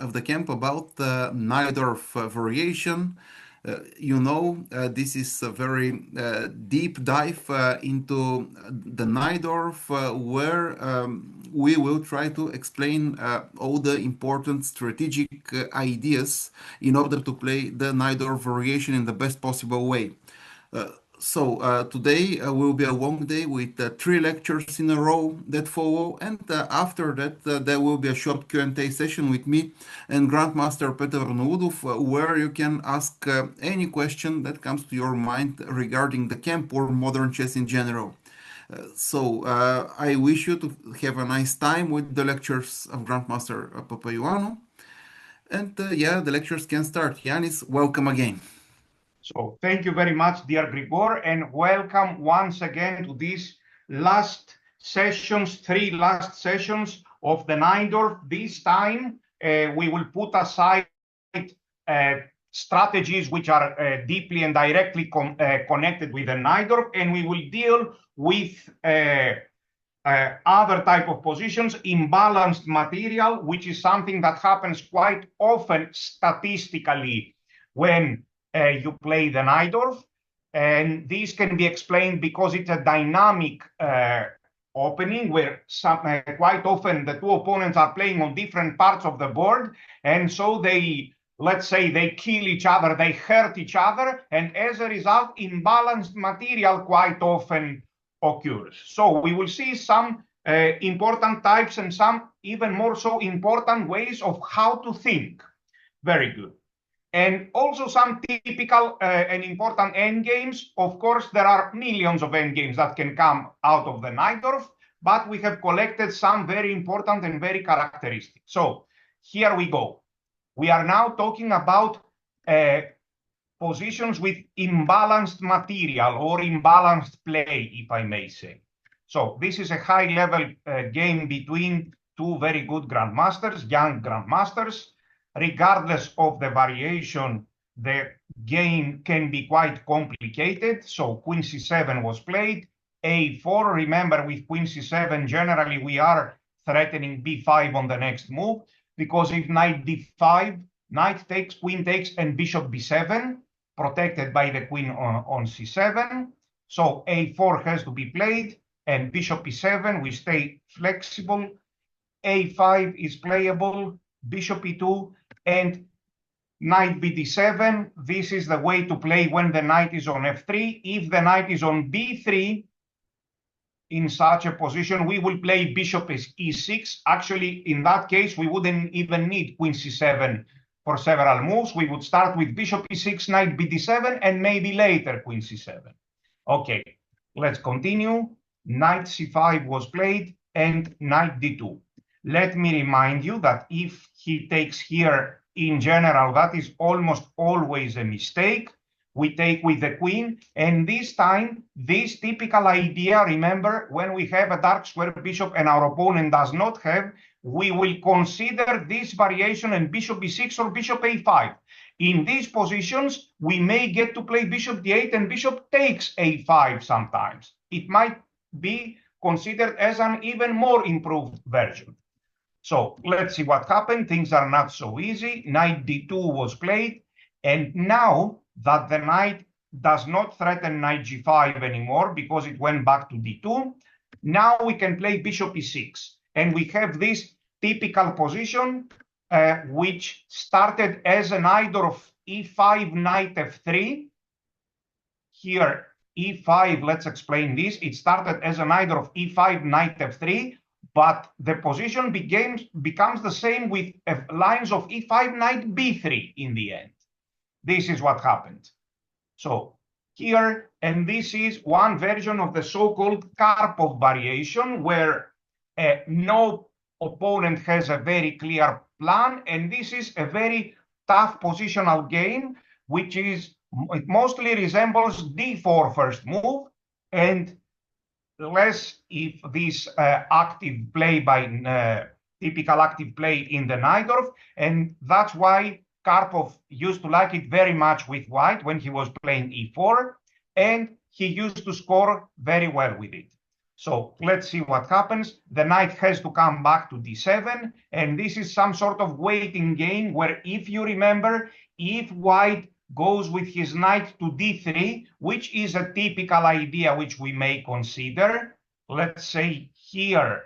of the camp about the Najdorf variation. This is a very deep dive into the Najdorf, where we will try to explain all the important strategic ideas in order to play the Najdorf variation in the best possible way. Uh, Today will be a long day with three lectures in a row that follow, and after that there will be a short Q&A session with me and Grandmaster Peter Nudov, where you can ask any question that comes to your mind regarding the camp or modern chess in general. I wish you to have a nice time with the lectures of Grandmaster Papaioannou, and yeah, the lectures can start. Yanis, welcome again. So thank you very much, dear Grigor, and welcome once again to these last sessions, three last sessions of the Najdorf. This time we will put aside strategies which are deeply and directly connected with the Najdorf, and we will deal with other type of positions, imbalanced material, which is something that happens quite often statistically when you play the Najdorf. And this can be explained because it's a dynamic opening where quite often the two opponents are playing on different parts of the board. And so let's say they kill each other, they hurt each other. And as a result, imbalanced material quite often occurs. So we will see some important types and some even more so important ways of how to think. Very good. And also some typical and important endgames. Of course, there are millions of endgames that can come out of the Najdorf, but we have collected some very important and very characteristic. So here we go. We are now talking about positions with imbalanced material or imbalanced play, if I may say. So this is a high-level game between two very good grandmasters, young grandmasters. Regardless of the variation, the game can be quite complicated. So Queen C7 was played, A4. Remember, with Queen C7, generally we are threatening B5 on the next move, because if Knight D5, Knight takes, Queen takes, and Bishop B7, protected by the Queen on C7. So A4 has to be played, and Bishop E7, we stay flexible. A5 is playable, Bishop E2, and Knight BD7. This is the way to play when the knight is on F3. If the knight is on B3, in such a position, we will play Bishop E6. Actually, in that case, we wouldn't even need Queen C7 for several moves. We would start with Bishop E6, Knight BD7, and maybe later Queen C7. Okay, let's continue. Knight C5 was played, and Knight D2. Let me remind you that if he takes here, in general, that is almost always a mistake. We take with the queen, and this time, this typical idea, remember, when we have a dark square bishop and our opponent does not have, we will consider this variation in Bishop B6 or Bishop A5. In these positions, we may get to play Bishop D8 and Bishop takes A5 sometimes. It might be considered as an even more improved version. So let's see what happened. Things are not so easy. Knight D2 was played. And now that the knight does not threaten Knight G5 anymore because it went back to D2, now we can play Bishop E6. And we have this typical position, which started as a Najdorf E5, Knight F3. Here, E5, let's explain this. It started as a Najdorf E5, Knight F3. But the position becomes the same with lines of E5, Knight B3 in the end. This is what happened. So here, and this is one version of the so-called Karpov variation, where no opponent has a very clear plan, and this is a very tough positional game, which is, it mostly resembles D4 first move, and less if this active play by typical active play in the Najdorf. And that's why Karpov used to like it very much with white when he was playing E4, and he used to score very well with it. So let's see what happens. The knight has to come back to d7, and this is some sort of waiting game where, if you remember, if white goes with his knight to d3, which is a typical idea which we may consider. Let's say here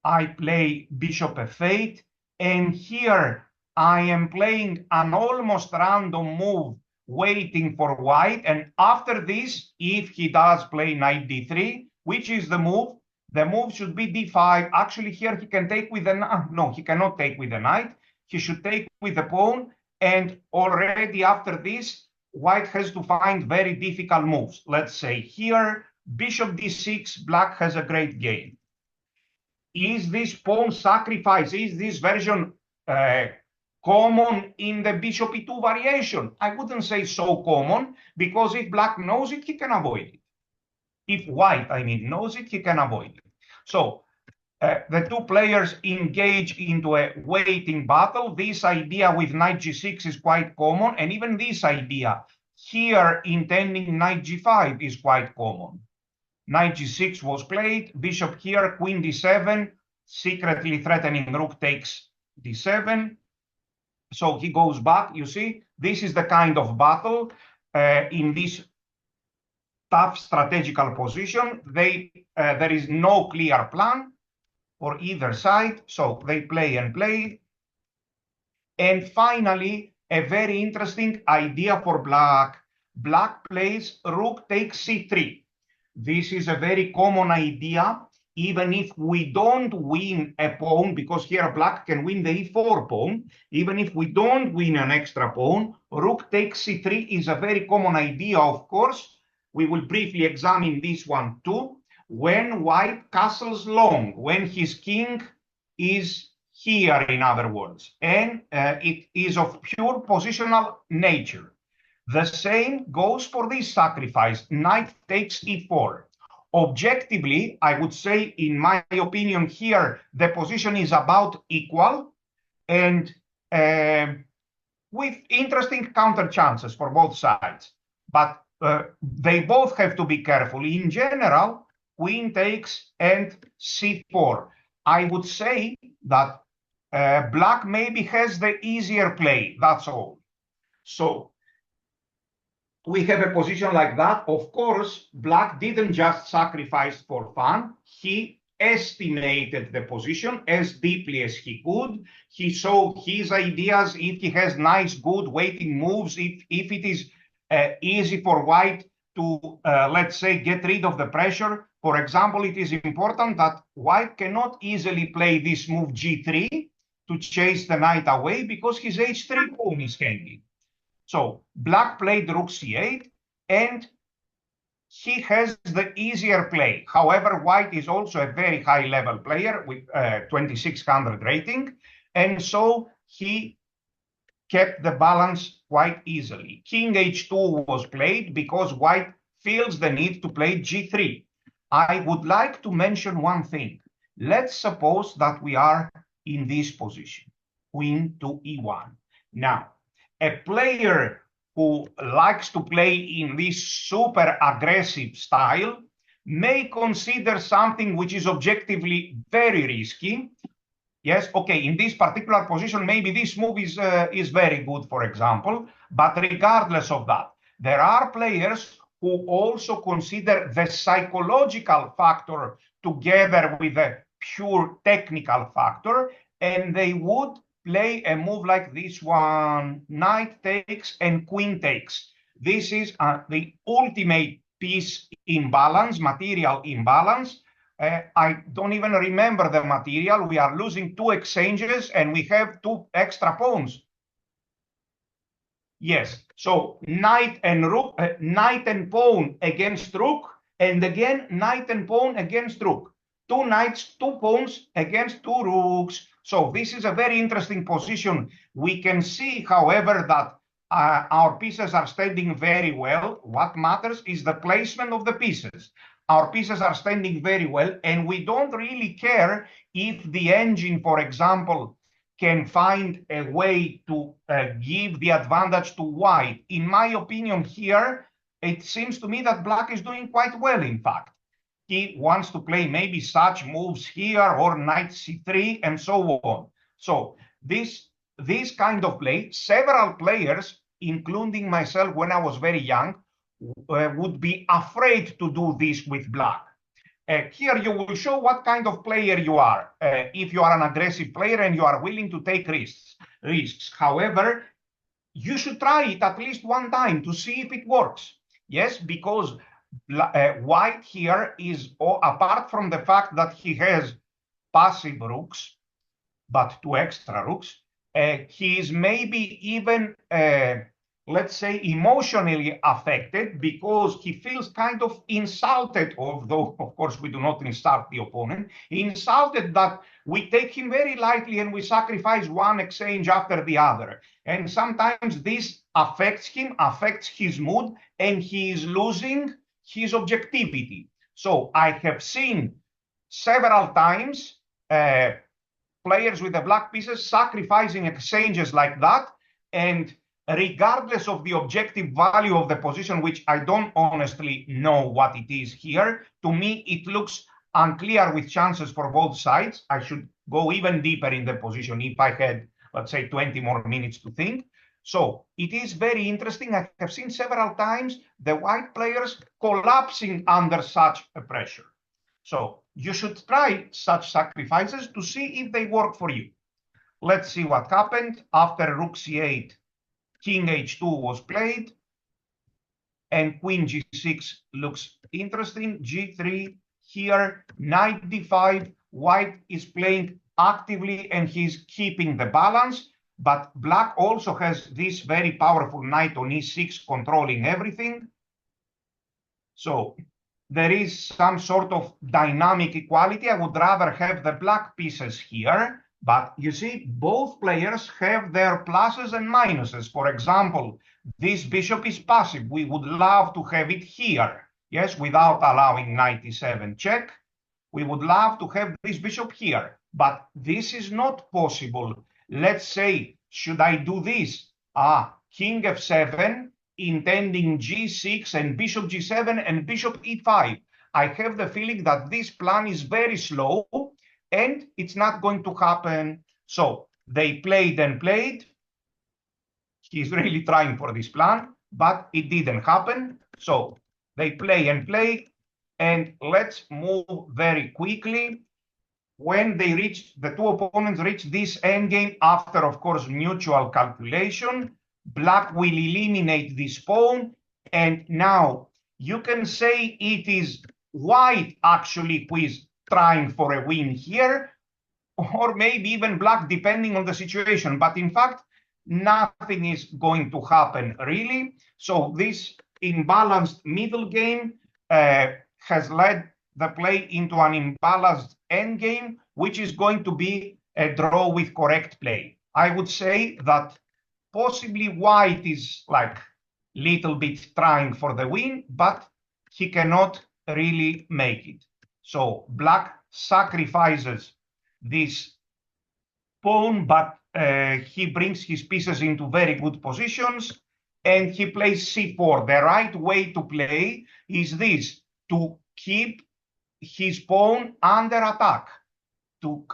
I play bishop f8, and here I am playing an almost random move waiting for white. And after this, if he does play knight d3, which is the move should be d5. Actually, here he can take with the no, he cannot take with the knight. He should take with the pawn. And already after this, white has to find very difficult moves. Let's say here, bishop d6, black has a great game. Is this pawn sacrifice, is this version common in the bishop e2 variation? I wouldn't say so common, because if black knows it, he can avoid it. If white, I mean, knows it, he can avoid it. So the two players engage into a waiting battle. This idea with knight g6 is quite common, and even this idea here intending knight g5 is quite common. Knight g6 was played, bishop here, queen d7, secretly threatening rook takes d7. So he goes back. You see, this is the kind of battle in this tough strategical position. There is no clear plan for either side, so they play and play. And finally, a very interesting idea for black. Black plays rook takes c3. This is a very common idea, even if we don't win a pawn, because here black can win the e4 pawn. Even if we don't win an extra pawn, rook takes c3 is a very common idea, of course. We will briefly examine this one too. When white castles long, when his king is here, in other words, and it is of pure positional nature. The same goes for this sacrifice, knight takes e4. Objectively, I would say, in my opinion here, the position is about equal, and with interesting counter chances for both sides. But they both have to be careful. In general, queen takes and c4. I would say that black maybe has the easier play, that's all. So we have a position like that. Of course, black didn't just sacrifice for fun. He estimated the position as deeply as he could. He saw his ideas, if he has nice, good waiting moves, if it is easy for white to, let's say, get rid of the pressure. For example, it is important that white cannot easily play this move g3 to chase the knight away, because his h3 pawn is hanging. So black played rook c8, and he has the easier play. However, white is also a very high-level player with 2600 rating, and so he kept the balance quite easily. King h2 was played because white feels the need to play g3. I would like to mention one thing. Let's suppose that we are in this position, queen to e1. Now, a player who likes to play in this super aggressive style may consider something which is objectively very risky. Yes, okay, in this particular position, maybe this move is very good, for example, but regardless of that, there are players who also consider the psychological factor together with the pure technical factor, and they would play a move like this one, knight takes and queen takes. This is the ultimate piece imbalance, material imbalance. I don't even remember the material. We are losing 2 exchanges and we have 2 extra pawns. Yes, so knight and rook, knight and pawn against rook, and again knight and pawn against rook. 2 knights, 2 pawns against 2 rooks. So this is a very interesting position. We can see, however, that our pieces are standing very well. What matters is the placement of the pieces. Our pieces are standing very well, and we don't really care if the engine, for example, can find a way to give the advantage to white. In my opinion here, it seems to me that black is doing quite well, in fact. he wants to play maybe such moves here or knight c3 and so on. So this kind of play, several players, including myself when I was very young, would be afraid to do this with black. Here you will show what kind of player you are. If you are an aggressive player and you are willing to take risks. However, you should try it at least one time to see if it works. Yes, because white here is, apart from the fact that he has passive rooks, but 2 extra rooks, he is maybe even, let's say, emotionally affected because he feels kind of insulted, although, of course, we do not insult the opponent, insulted that we take him very lightly and we sacrifice one exchange after the other. And sometimes this affects him, affects his mood, and he is losing his objectivity. So I have seen several times players with the black pieces sacrificing exchanges like that, and regardless of the objective value of the position, which I don't honestly know what it is here, to me it looks unclear with chances for both sides. I should go even deeper in the position if I had, let's say, 20 more minutes to think. So it is very interesting. I have seen several times the white players collapsing under such a pressure. So you should try such sacrifices to see if they work for you. Let's see what happened. After rook c8, king h2 was played, and queen g6 looks interesting. g3 here, knight d5. White is playing actively and he's keeping the balance, but black also has this very powerful knight on e6 controlling everything. So there is some sort of dynamic equality. I would rather have the black pieces here, but you see, both players have their pluses and minuses. For example, this bishop is passive. We would love to have it here, yes, without allowing knight e7 check. We would love to have this bishop here, but this is not possible. Let's say, should I do this? King f7, intending g6 and bishop g7 and bishop e5. I have the feeling that this plan is very slow and it's not going to happen. So they played and played. He's really trying for this plan, but it didn't happen. So they play and play, and let's move very quickly. When they reached, the two opponents reached this endgame after, of course, mutual calculation, black will eliminate this pawn, and now you can say it is white actually who is trying for a win here, or maybe even black, depending on the situation. But in fact, nothing is going to happen really. So this imbalanced middle game has led the play into an imbalanced endgame, which is going to be a draw with correct play. I would say that possibly white is like little bit trying for the win, but he cannot really make it. So black sacrifices this pawn, but he brings his pieces into very good positions, and he plays c4. The right way to play is this, to keep his pawn under attack, to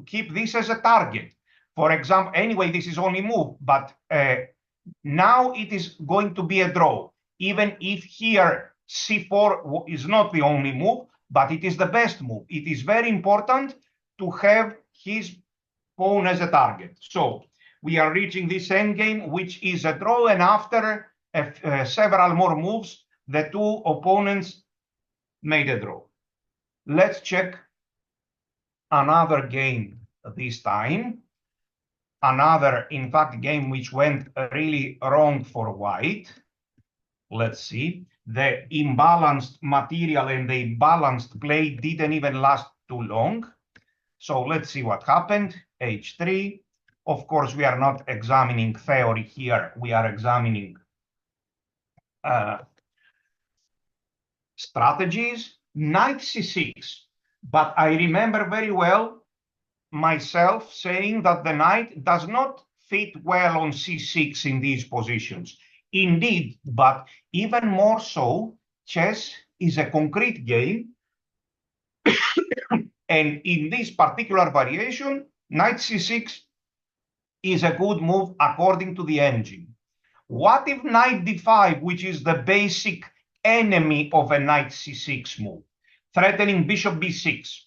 keep this as a target. For example, anyway, this is only move, but now it is going to be a draw. Even if here c4 is not the only move, but it is the best move. It is very important to have his pawn as a target. So we are reaching this endgame, which is a draw, and after several more moves, the two opponents made a draw. Let's check another game this time. Another, in fact, game which went really wrong for white. Let's see. The imbalanced material and the imbalanced play didn't even last too long. So let's see what happened. h3. Of course, we are not examining theory here. We are examining strategies. Knight c6. But I remember very well myself saying that the knight does not fit well on c6 in these positions. Indeed, but even more so, chess is a concrete game, And in this particular variation, knight c6 is a good move according to the engine. What if knight d5, which is the basic enemy of a knight c6 move, threatening bishop b6?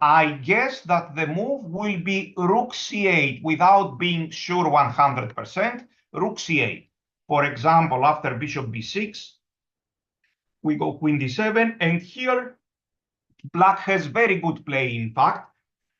I guess that the move will be rook c8 without being sure 100%. Rook c8. For example, after bishop b6, we go queen d7, and here black has very good play, in fact.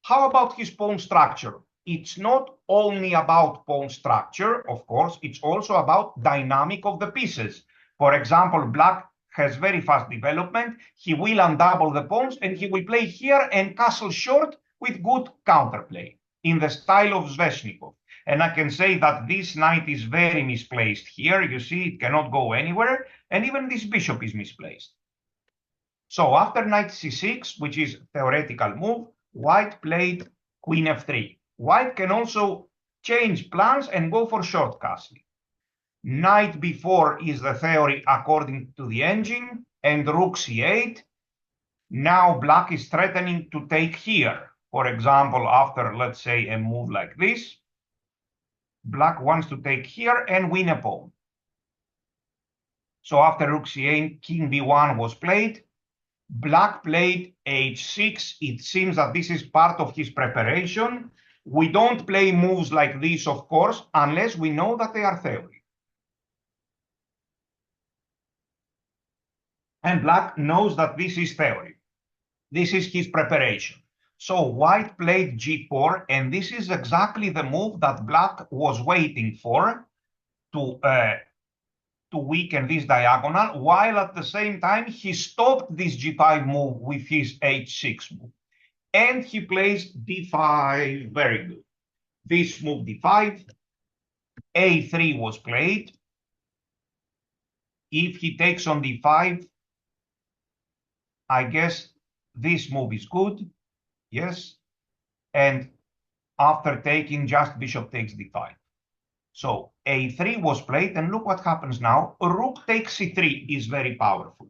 How about his pawn structure? It's not only about pawn structure, of course, it's also about dynamic of the pieces. For example, black has very fast development. He will undouble the pawns, and he will play here and castle short with good counterplay in the style of Sveshnikov. And I can say that this knight is very misplaced here. You see, it cannot go anywhere, and even this bishop is misplaced. So after knight c6, which is theoretical move, white played queen f3. White can also change plans and go for short castling. Knight b4 is the theory according to the engine, and rook c8. Now black is threatening to take here. For example, after, let's say, a move like this, black wants to take here and win a pawn. So after rook c8, king b1 was played. Black played h6. It seems that this is part of his preparation. We don't play moves like this, of course, unless we know that they are theory. And black knows that this is theory. This is his preparation. So white played g4, and this is exactly the move that black was waiting for to weaken this diagonal, while at the same time he stopped this g5 move with his h6 move. And he plays d5, very good. This move d5, a3 was played. If he takes on d5, I guess this move is good, yes. And after taking, just bishop takes d5. So a3 was played, and look what happens now. Rook takes c3 is very powerful.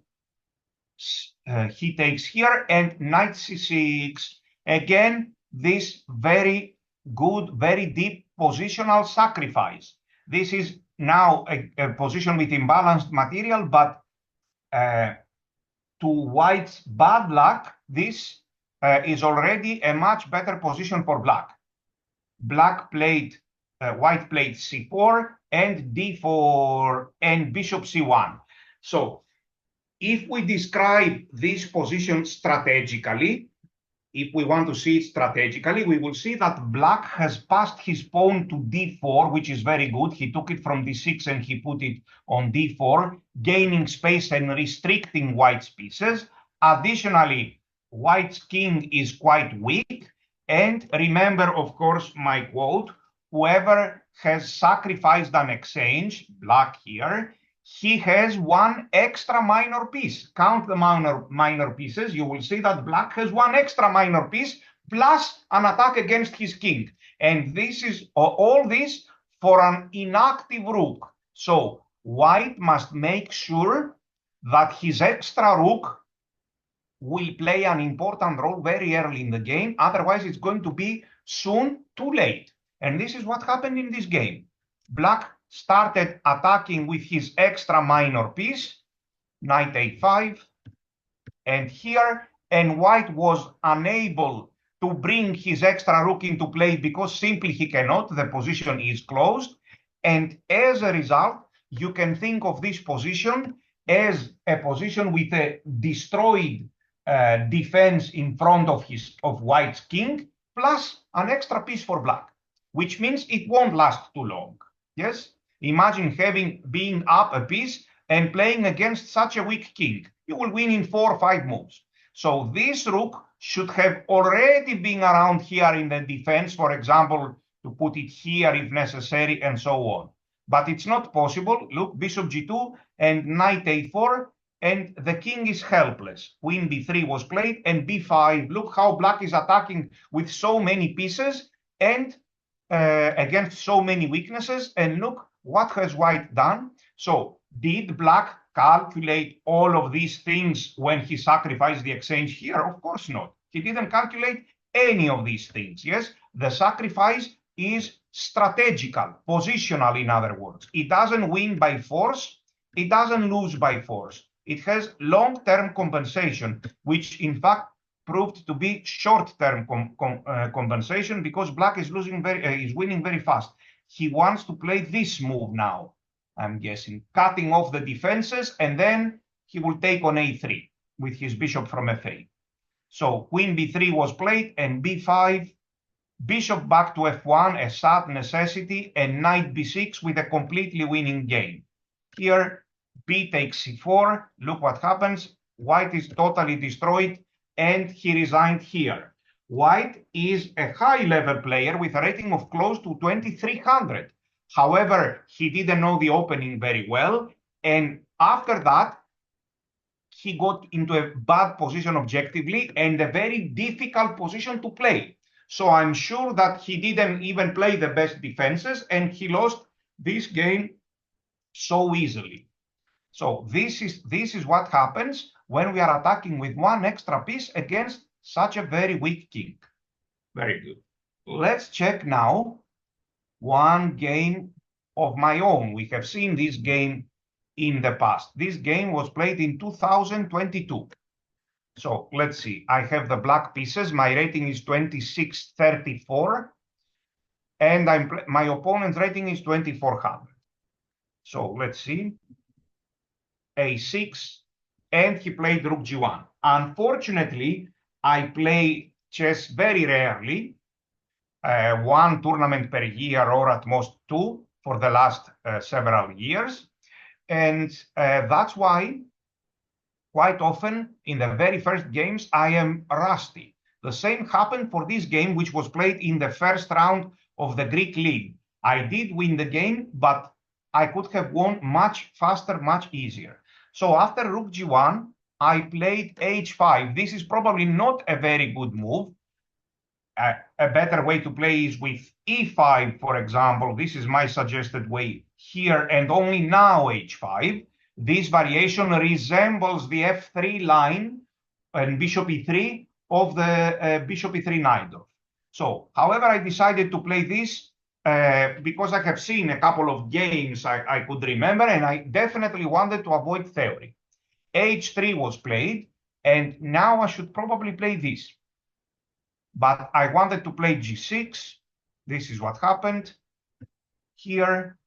He takes here, and knight c6. Again, this very good, very deep positional sacrifice. This is now a position with imbalanced material, but to white's bad luck, this is already a much better position for black. White played c4 and d4 and bishop c1. So if we describe this position strategically, if we want to see it strategically, we will see that black has passed his pawn to d4, which is very good. He took it from d6 and he put it on d4, gaining space and restricting white's pieces. Additionally, white's king is quite weak. And remember, of course, my quote, whoever has sacrificed an exchange, black here, he has one extra minor piece. Count the minor pieces. You will see that black has one extra minor piece plus an attack against his king. And this is all this for an inactive rook. So white must make sure that his extra rook will play an important role very early in the game. Otherwise, it's going to be soon too late. And this is what happened in this game. Black started attacking with his extra minor piece, knight a5, and here, and white was unable to bring his extra rook into play because simply he cannot, the position is closed. And as a result, you can think of this position as a position with a destroyed defense in front of white's king, plus an extra piece for black, which means it won't last too long. Yes? Imagine being up a piece and playing against such a weak king. You will win in 4 or 5 moves. So this rook should have already been around here in the defense, for example, to put it here if necessary, and so on. But it's not possible. Look, bishop g2 and knight a4, and the king is helpless. Queen b3 was played, and b5. Look how black is attacking with so many pieces and against so many weaknesses. And look what has white done. So did black calculate all of these things when he sacrificed the exchange here? Of course not. He didn't calculate any of these things. Yes, the sacrifice is strategical, positional, in other words. It doesn't win by force. It doesn't lose by force. It has long-term compensation, which in fact proved to be short-term compensation because Black is winning very fast. He wants to play this move now, I'm guessing, cutting off the defenses, and then he will take on a3 with his bishop from f8. So queen b3 was played, and b5, bishop back to f1, a sad necessity, and knight b6 with a completely winning game. Here, b takes c4. Look what happens. White is totally destroyed, and he resigned here. White is a high-level player with a rating of close to 2300. However, he didn't know the opening very well, and after that, he got into a bad position objectively and a very difficult position to play. So I'm sure that he didn't even play the best defenses, and he lost this game so easily. So this is what happens when we are attacking with one extra piece against such a very weak king. Very good. Let's check now one game of my own. We have seen this game in the past. This game was played in 2022. So let's see. I have the black pieces. My rating is 2634. And my opponent's rating is 2400. So let's see. a6. And he played rook g1. Unfortunately, I play chess very rarely. One tournament per year, or at most two, for the last several years. And that's why quite often in the very first games, I am rusty. The same happened for this game, which was played in the first round of the Greek League. I did win the game, but I could have won much faster, much easier. So after rook g1, I played h5. This is probably not a very good move. A better way to play is with e5, for example. This is my suggested way here, and only now h5. This variation resembles the f3 line and bishop e3 of the bishop e3 Najdorf. So, however, I decided to play this because I have seen a couple of games I could remember, and I definitely wanted to avoid theory. h3 was played, and now I should probably play this. But I wanted to play g6. This is what happened. Here,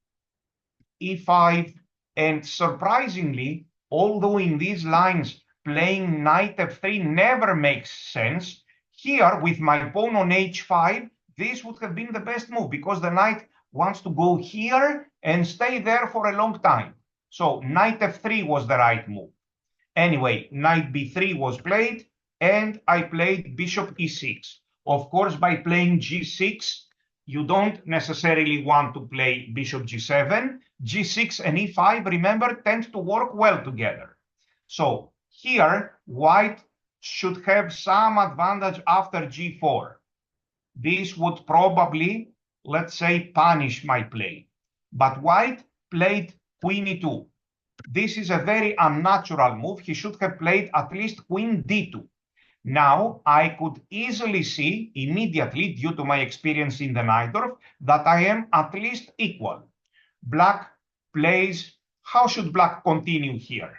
e5. And surprisingly, although in these lines playing knight f3 never makes sense, here with my pawn on h5, this would have been the best move because the knight wants to go here and stay there for a long time. So knight f3 was the right move. Anyway, knight b3 was played, and I played bishop e6. Of course, by playing g6, you don't necessarily want to play bishop g7. g6 and e5, remember, tend to work well together. So here, white should have some advantage after g4. This would probably, let's say, punish my play. But white played queen e2. This is a very unnatural move. He should have played at least queen d2. Now, I could easily see immediately, due to my experience in the Najdorf, that I am at least equal. Black plays. How should Black continue here?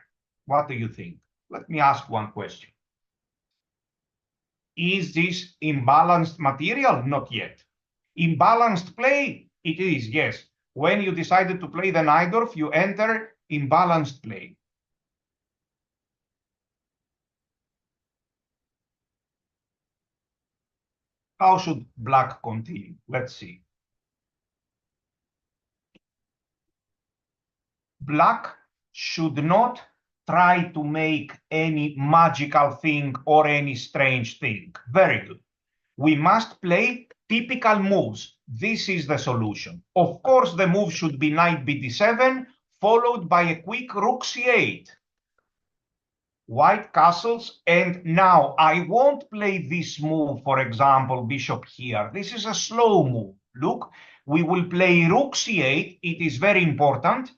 What do you think? Let me ask one question. Is this imbalanced material? Not yet. Imbalanced play? It is, yes. When you decided to play the Najdorf, you enter imbalanced play. How should Black continue? Let's see. Black should not try to make any magical thing or any strange thing. Very good. We must play typical moves. This is the solution. Of course, the move should be knight bd7, followed by a quick rook c8. White castles, and now I won't play this move, for example, bishop here. This is a slow move. Look, we will play rook c8. It is very important.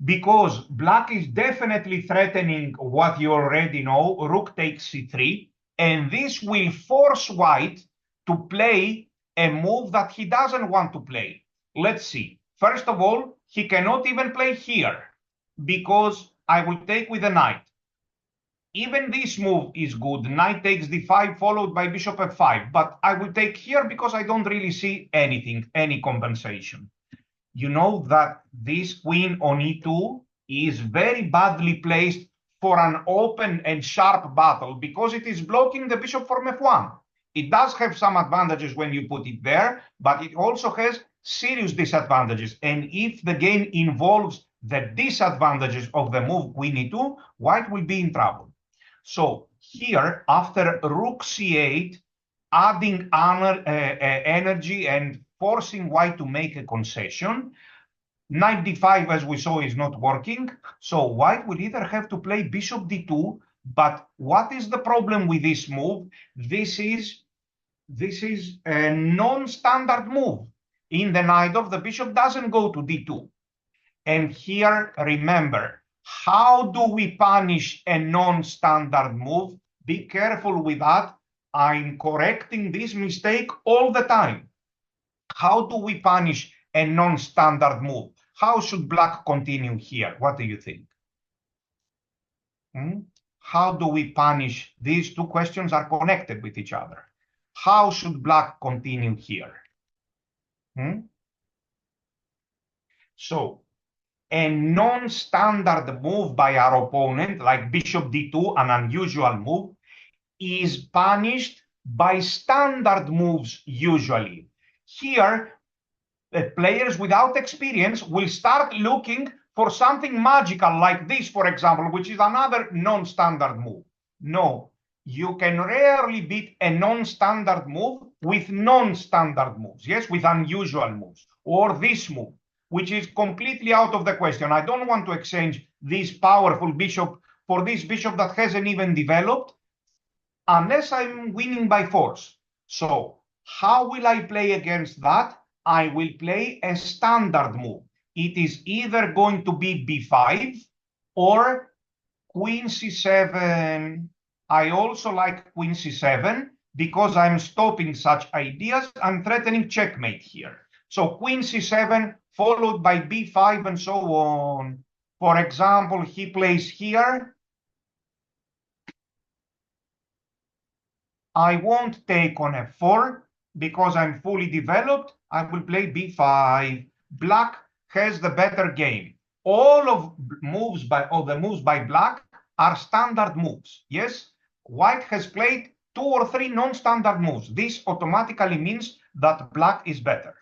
because black is definitely threatening what you already know, rook takes c3, and this will force white to play a move that he doesn't want to play. Let's see. First of all, he cannot even play here because I will take with the knight. Even this move is good. Knight takes d5 followed by bishop f5, but I will take here because I don't really see anything, any compensation. You know that this queen on e2 is very badly placed for an open and sharp battle because it is blocking the bishop from f1. It does have some advantages when you put it there, but it also has serious disadvantages. And if the game involves the disadvantages of the move queen e2, white will be in trouble. So here, after rook c8, adding energy and forcing white to make a concession, knight d5, as we saw, is not working. So white will either have to play bishop d2, but what is the problem with this move? This is a non-standard move. In the Najdorf, the bishop doesn't go to d2. And here, remember, how do we punish a non-standard move? Be careful with that. I'm correcting this mistake all the time. How do we punish a non-standard move? How should black continue here? What do you think? How do we punish? These two questions are connected with each other. How should black continue here? So, a non-standard move by our opponent, like bishop d2, an unusual move, is punished by standard moves usually. Here, players without experience will start looking for something magical like this, for example, which is another non-standard move. No, you can rarely beat a non-standard move with non-standard moves, yes, with unusual moves, or this move, which is completely out of the question. I don't want to exchange this powerful bishop for this bishop that hasn't even developed unless I'm winning by force. So how will I play against that? I will play a standard move. It is either going to be b5 or queen c7. I also like queen c7 because I'm stopping such ideas. I'm threatening checkmate here. So queen c7 followed by b5 and so on. For example, he plays here. I won't take on f4 because I'm fully developed. I will play b5. Black has the better game. All of the moves by black are standard moves. Yes, white has played 2 or 3 non-standard moves. This automatically means that black is better.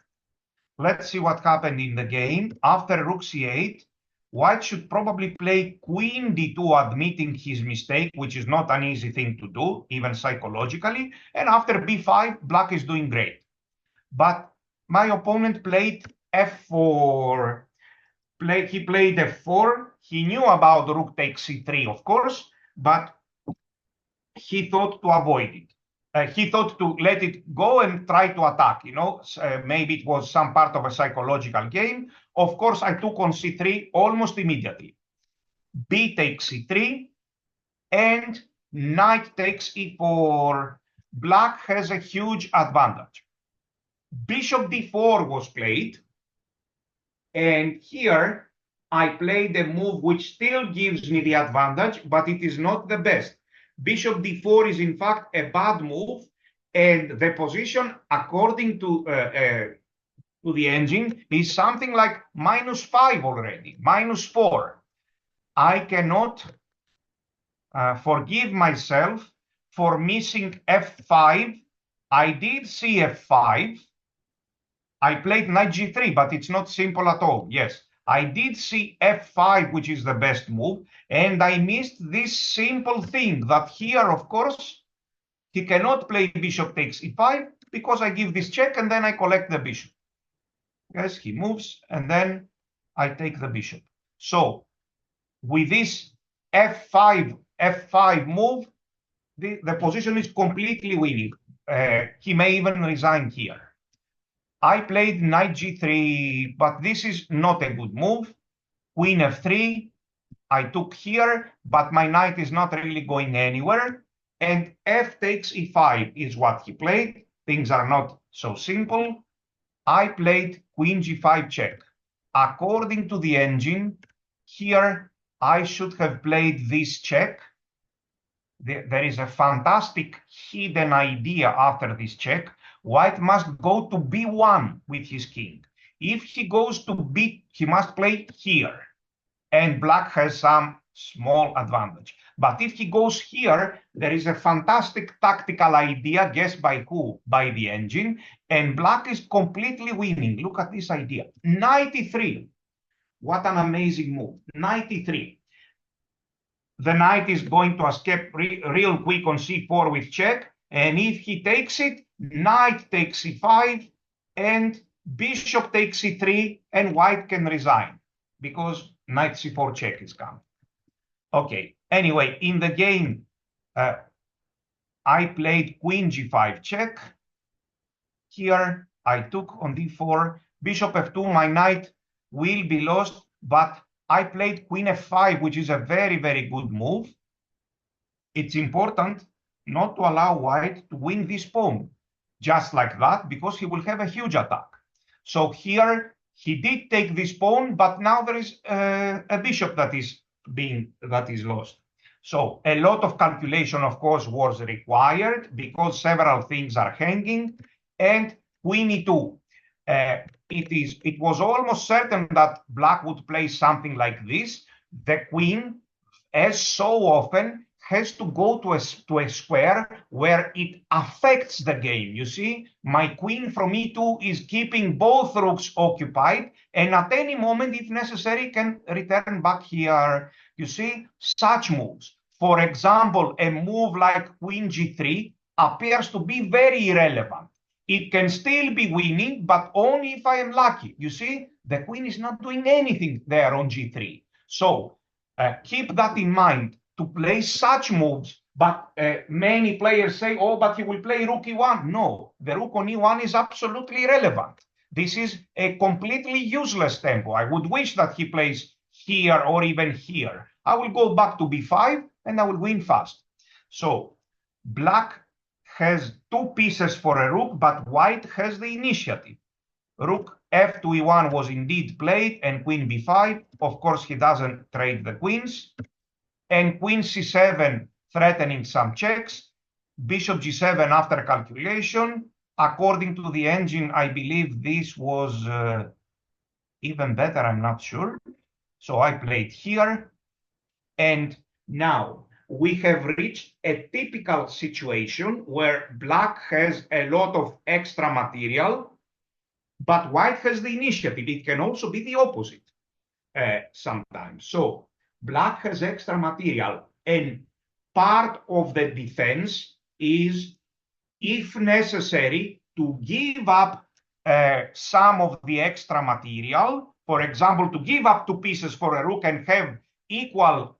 Let's see what happened in the game. After rook c8, white should probably play queen d2, admitting his mistake, which is not an easy thing to do, even psychologically. And after b5, black is doing great. But my opponent played f4. He played f4. He knew about rook takes c3, of course, but he thought to avoid it. He thought to let it go and try to attack, maybe it was some part of a psychological game. Of course, I took on c3 almost immediately. B takes c3 and knight takes e4. Black has a huge advantage. Bishop d4 was played. And here I played a move which still gives me the advantage, but it is not the best. Bishop d4 is in fact a bad move, and the position, according to the engine, is something like -5 already, -4. I cannot forgive myself for missing f5. I did see f5. I played knight g3, but it's not simple at all. Yes, I did see f5, which is the best move, and I missed this simple thing that here, of course, he cannot play bishop takes e5 because I give this check and then I collect the bishop. Yes, he moves and then I take the bishop. So with this f5 move, the position is completely winning. He may even resign here. I played knight g3, but this is not a good move. queen f3. I took here, but my knight is not really going anywhere. And f takes e5 is what he played. Things are not so simple. I played queen g5 check. According to the engine, here I should have played this check. There is a fantastic hidden idea after this check. White must go to b1 with his king. If he goes to b, he must play here. And black has some small advantage. But if he goes here, there is a fantastic tactical idea, guessed by who? By the engine. And black is completely winning. Look at this idea. 93. What an amazing move. 93. The knight is going to escape real quick on c4 with check. And if he takes it, knight takes c5, and bishop takes c3, and white can resign because knight c4 check is coming. Okay, anyway, in the game, I played queen g5 check. Here, I took on d4, bishop f2, my knight will be lost, but I played queen f5, which is a very, very good move. It's important not to allow white to win this pawn just like that, because he will have a huge attack. So here, he did take this pawn, but now there is a bishop that is lost. So a lot of calculation, of course, was required because several things are hanging. And queen e2. It was almost certain that black would play something like this. The queen, as so often, has to go to a square where it affects the game. You see, my queen from e2 is keeping both rooks occupied, and at any moment, if necessary, can return back here. You see, such moves. For example, a move like queen g3 appears to be very irrelevant. It can still be winning, but only if I am lucky. You see, the queen is not doing anything there on g3. So keep that in mind to play such moves. But many players say, oh, but he will play rook e1. No, the rook on e1 is absolutely irrelevant. This is a completely useless tempo. I would wish that he plays here or even here. I will go back to b5 and I will win fast. So black has two pieces for a rook, but white has the initiative. Rook f to e1 was indeed played, and queen b5. Of course, he doesn't trade the queens. And queen c7, threatening some checks. Bishop g7 after calculation. According to the engine, I believe this was even better, I'm not sure. So I played here. And now we have reached a typical situation where black has a lot of extra material, but white has the initiative. It can also be the opposite sometimes. So black has extra material, and part of the defense is, if necessary, to give up some of the extra material. For example, to give up two pieces for a rook and have equal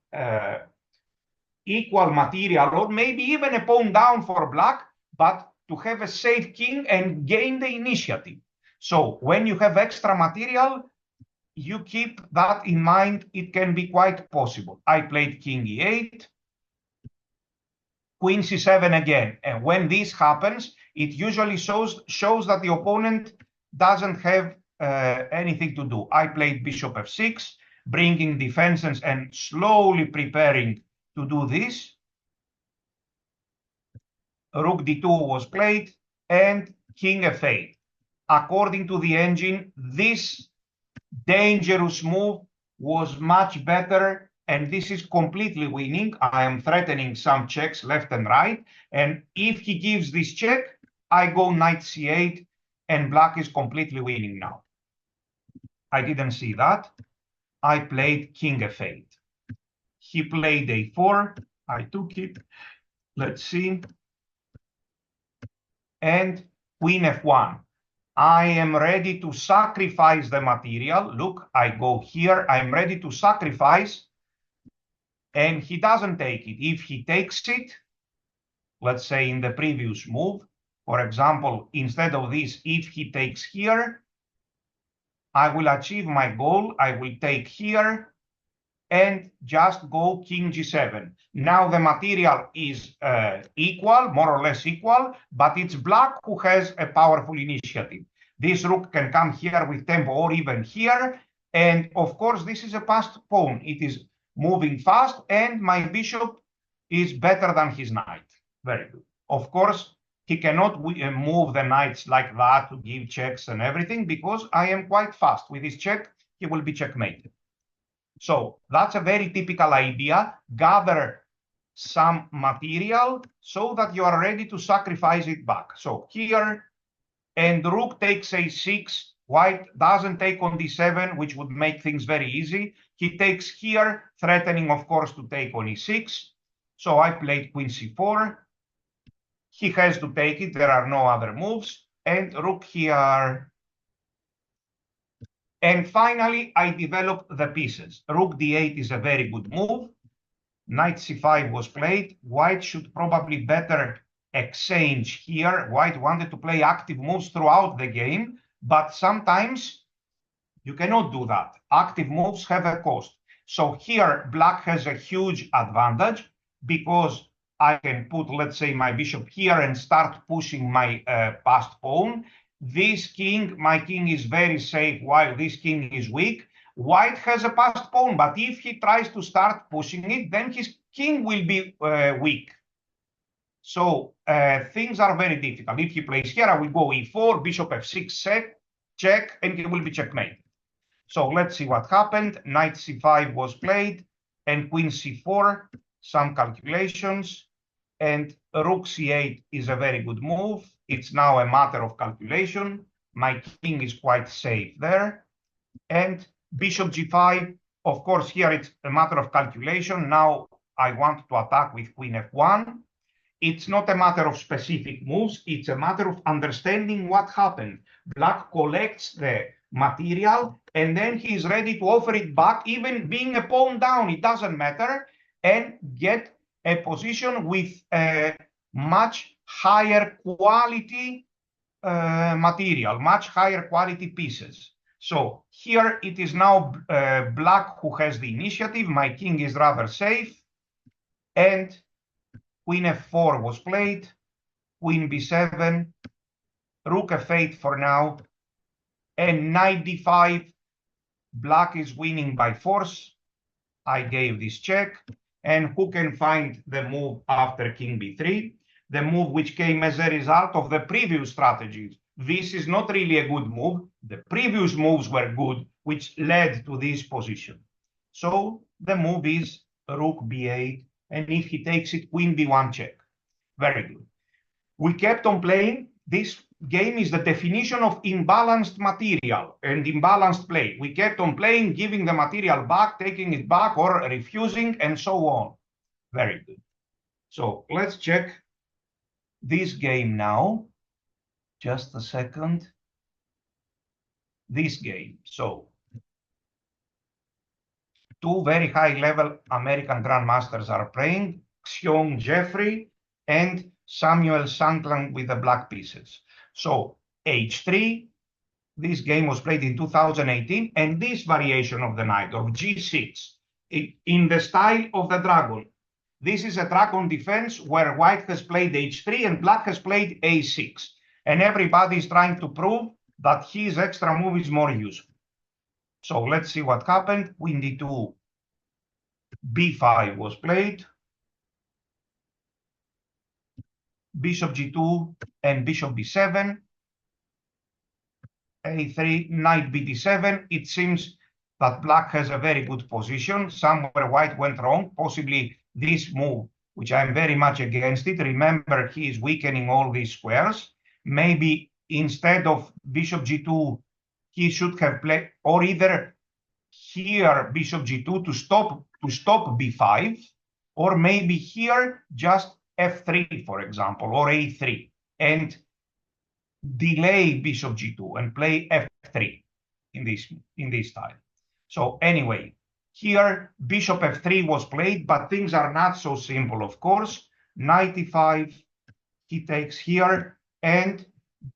material, or maybe even a pawn down for black, but to have a safe king and gain the initiative. So when you have extra material, you keep that in mind. It can be quite possible. I played king e8, queen c7 again. And when this happens, it usually shows that the opponent doesn't have anything to do. I played bishop f6, bringing defenses and slowly preparing to do this. Rook d2 was played, and king f8. According to the engine, this dangerous move was much better, and this is completely winning. I am threatening some checks left and right, and if he gives this check, I go knight c8, and black is completely winning now. I didn't see that. I played king f8. He played a4. I took it. Let's see. And queen f1. I am ready to sacrifice the material. Look, I go here. I'm ready to sacrifice. And he doesn't take it. If he takes it, let's say in the previous move, for example, instead of this, if he takes here, I will achieve my goal. I will take here and just go king g7. Now the material is equal, more or less equal, but it's black who has a powerful initiative. This rook can come here with tempo or even here. And of course, this is a passed pawn. It is moving fast, and my bishop is better than his knight. Very good. Of course, he cannot move the knights like that to give checks and everything, because I am quite fast. With this check, he will be checkmated. So that's a very typical idea. Gather some material so that you are ready to sacrifice it back. So here, and rook takes a6. White doesn't take on d7, which would make things very easy. He takes here, threatening, of course, to take on e6. So I played queen c4. He has to take it. There are no other moves. And rook here. And finally, I developed the pieces. Rook d8 is a very good move. Knight c5 was played. White should probably better exchange here. White wanted to play active moves throughout the game, but sometimes you cannot do that. Active moves have a cost. So here, black has a huge advantage because I can put, let's say, my bishop here and start pushing my passed pawn. This king, my king is very safe while this king is weak. White has a passed pawn, but if he tries to start pushing it, then his king will be weak. So things are very difficult. If he plays here, I will go e4, bishop f6, check, and he will be checkmated. So let's see what happened. Knight c5 was played, and queen c4, some calculations, and rook c8 is a very good move. It's now a matter of calculation. My king is quite safe there. And bishop g5, of course, here it's a matter of calculation. Now I want to attack with queen f1. It's not a matter of specific moves. It's a matter of understanding what happened. Black collects the material, and then he is ready to offer it back, even being a pawn down. It doesn't matter, and get a position with a much higher quality material, much higher quality pieces. So here it is now black who has the initiative. My king is rather safe, and queen f4 was played, queen b7, rook f8 for now, and knight d5. Black is winning by force. I gave this check. And who can find the move after king b3? The move which came as a result of the previous strategies. This is not really a good move. The previous moves were good, which led to this position. So the move is rook b8, and if he takes it, queen b1 check. Very good. We kept on playing. This game is the definition of imbalanced material and imbalanced play. We kept on playing, giving the material back, taking it back, or refusing, and so on. Very good. So let's check this game now. Just a second. This game. So two very high-level American grandmasters are playing, Xiong Jeffrey and Samuel Sankland with the black pieces. So h3, this game was played in 2018, and this variation of the Najdorf, g6, in the style of the dragon. This is a dragon defense where white has played h3 and black has played a6. And everybody is trying to prove that his extra move is more useful. So let's see what happened. Queen d2, b5 was played. Bishop g2 and bishop b7. a3, knight bd7. It seems that black has a very good position. Somewhere white went wrong, possibly this move, which I'm very much against it. Remember, he is weakening all these squares. Maybe instead of bishop g2, he should have played, or either here bishop g2 to stop b5, or maybe here just f3, for example, or a3, and delay bishop g2 and play f3 in this style. So anyway, here bishop f3 was played, but things are not so simple, of course. Knight e5, he takes here, and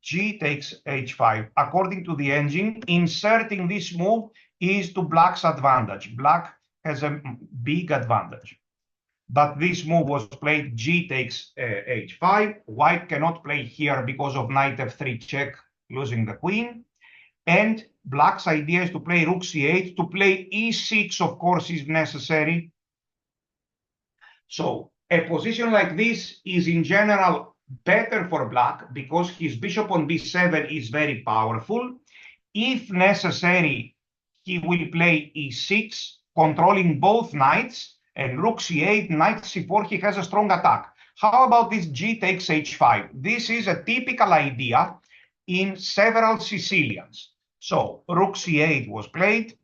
G takes h5. According to the engine, inserting this move is to black's advantage. Black has a big advantage. But this move was played, G takes h5. White cannot play here because of knight f3 check, losing the queen. And black's idea is to play rook c8. To play e6, of course, is necessary. So a position like this is in general better for black because his bishop on b7 is very powerful. If necessary, he will play e6, controlling both knights, and rook c8, knight c4, he has a strong attack. How about this G takes h5? This is a typical idea in several Sicilians. So rook c8 was played,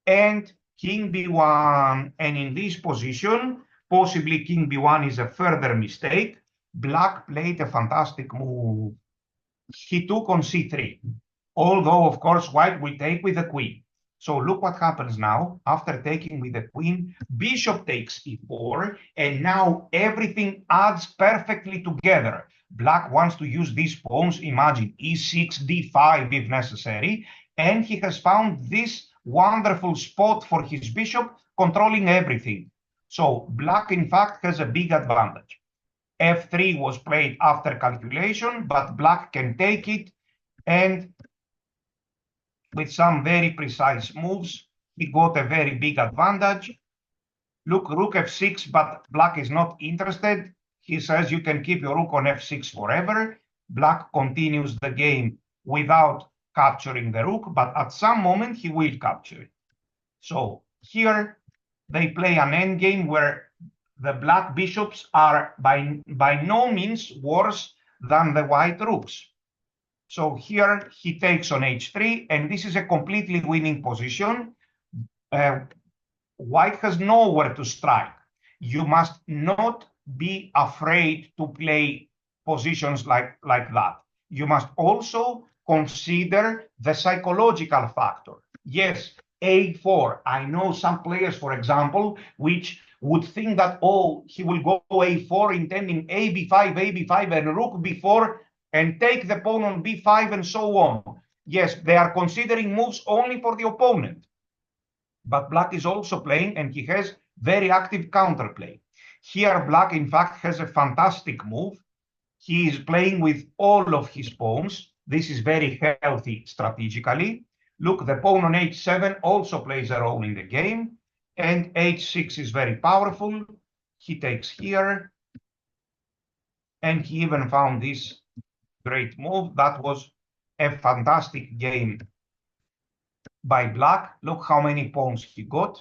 and king b1, and in this position, possibly king b1 is a further mistake. Black played a fantastic move. He took on c3, although, of course, white will take with the queen. So look what happens now. After taking with the queen, bishop takes e4, and now everything adds perfectly together. Black wants to use these pawns, imagine, e6, d5 if necessary, and he has found this wonderful spot for his bishop, controlling everything. So black, in fact, has a big advantage. f3 was played after calculation, but black can take it, and with some very precise moves, he got a very big advantage. Look, rook f6, but black is not interested. He says you can keep your rook on f6 forever. Black continues the game without capturing the rook, but at some moment he will capture it. So here they play an endgame where the black bishops are by no means worse than the white rooks. So here he takes on h3, and this is a completely winning position. White has nowhere to strike. You must not be afraid to play positions like that. You must also consider the psychological factor. Yes, a4. I know some players, for example, which would think that, oh, he will go a4, intending a b5, and rook b4, and take the pawn on b5 and so on. Yes, they are considering moves only for the opponent. But black is also playing, and he has very active counterplay. Here, black, in fact, has a fantastic move. He is playing with all of his pawns. This is very healthy strategically. Look, the pawn on h7 also plays a role in the game, and h6 is very powerful. He takes here, and he even found this great move. That was a fantastic game by black. Look how many pawns he got.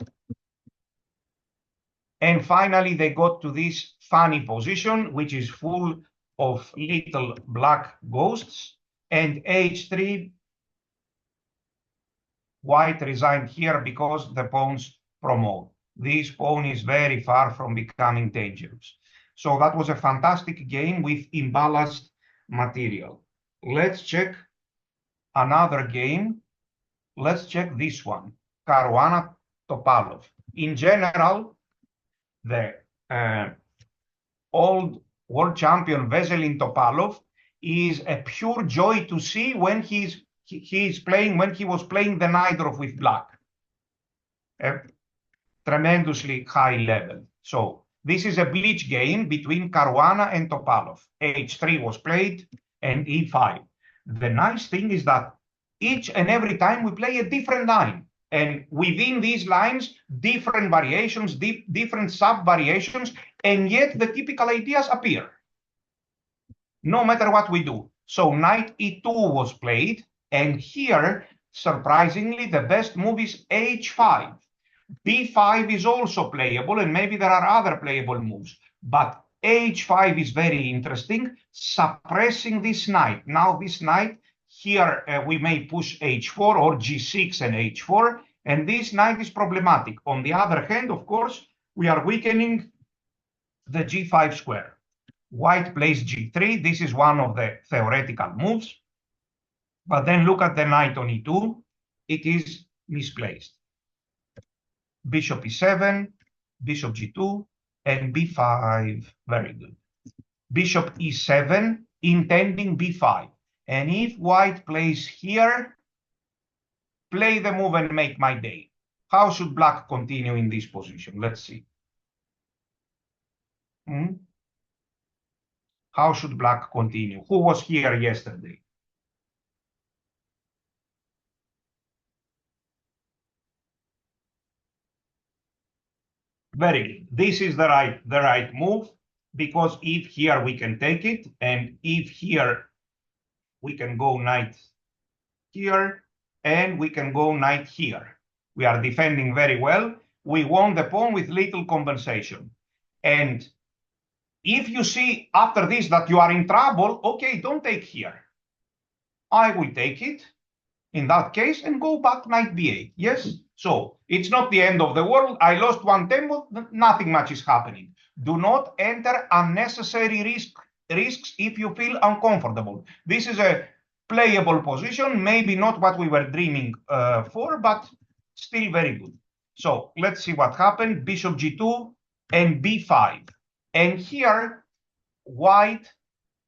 And finally, they got to this funny position, which is full of little black ghosts. And h3, white resigned here because the pawns promote. This pawn is very far from becoming dangerous. So that was a fantastic game with imbalanced material. Let's check another game. Let's check this one, Caruana Topalov. In general, the old world champion Veselin Topalov is a pure joy to see when he was playing the Najdorf with black. A tremendously high level. So this is a bleach game between Caruana and Topalov. h3 was played and e5. The nice thing is that each and every time we play a different line. And within these lines, different variations, different sub-variations, and yet the typical ideas appear, no matter what we do. So knight e2 was played, and here, surprisingly, the best move is h5. b5 is also playable, and maybe there are other playable moves, but h5 is very interesting, suppressing this knight. Now this knight, here we may push h4 or g6 and h4, and this knight is problematic. On the other hand, of course, we are weakening the g5 square. White plays g3. This is one of the theoretical moves. But then look at the knight on e2. It is misplaced. Bishop e7, bishop g2, and b5. Very good. Bishop e7, intending b5. And if white plays here, play the move and make my day. How should black continue in this position? Let's see. How should black continue? Who was here yesterday? Very good. This is the right move, because if here we can take it, and if here we can go knight here, and we can go knight here. We are defending very well. We won the pawn with little compensation. And if you see after this that you are in trouble, okay, don't take here. I will take it in that case and go back knight b8. Yes? So it's not the end of the world. I lost one tempo, nothing much is happening. Do not enter unnecessary risks if you feel uncomfortable. This is a playable position, maybe not what we were dreaming for, but still very good. So let's see what happened. Bishop g2 and b5. And here, white,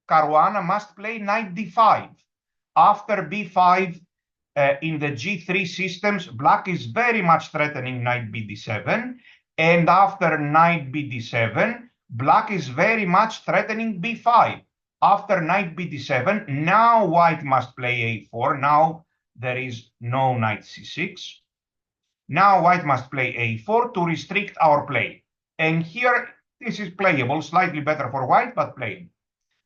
Caruana must play knight d5. After b5, in the g3 systems, black is very much threatening knight bd7. And after knight bd7, black is very much threatening b5. After knight bd7, now white must play a4. Now there is no knight c6. Now white must play a4 to restrict our play. And here, this is playable, slightly better for white, but playable.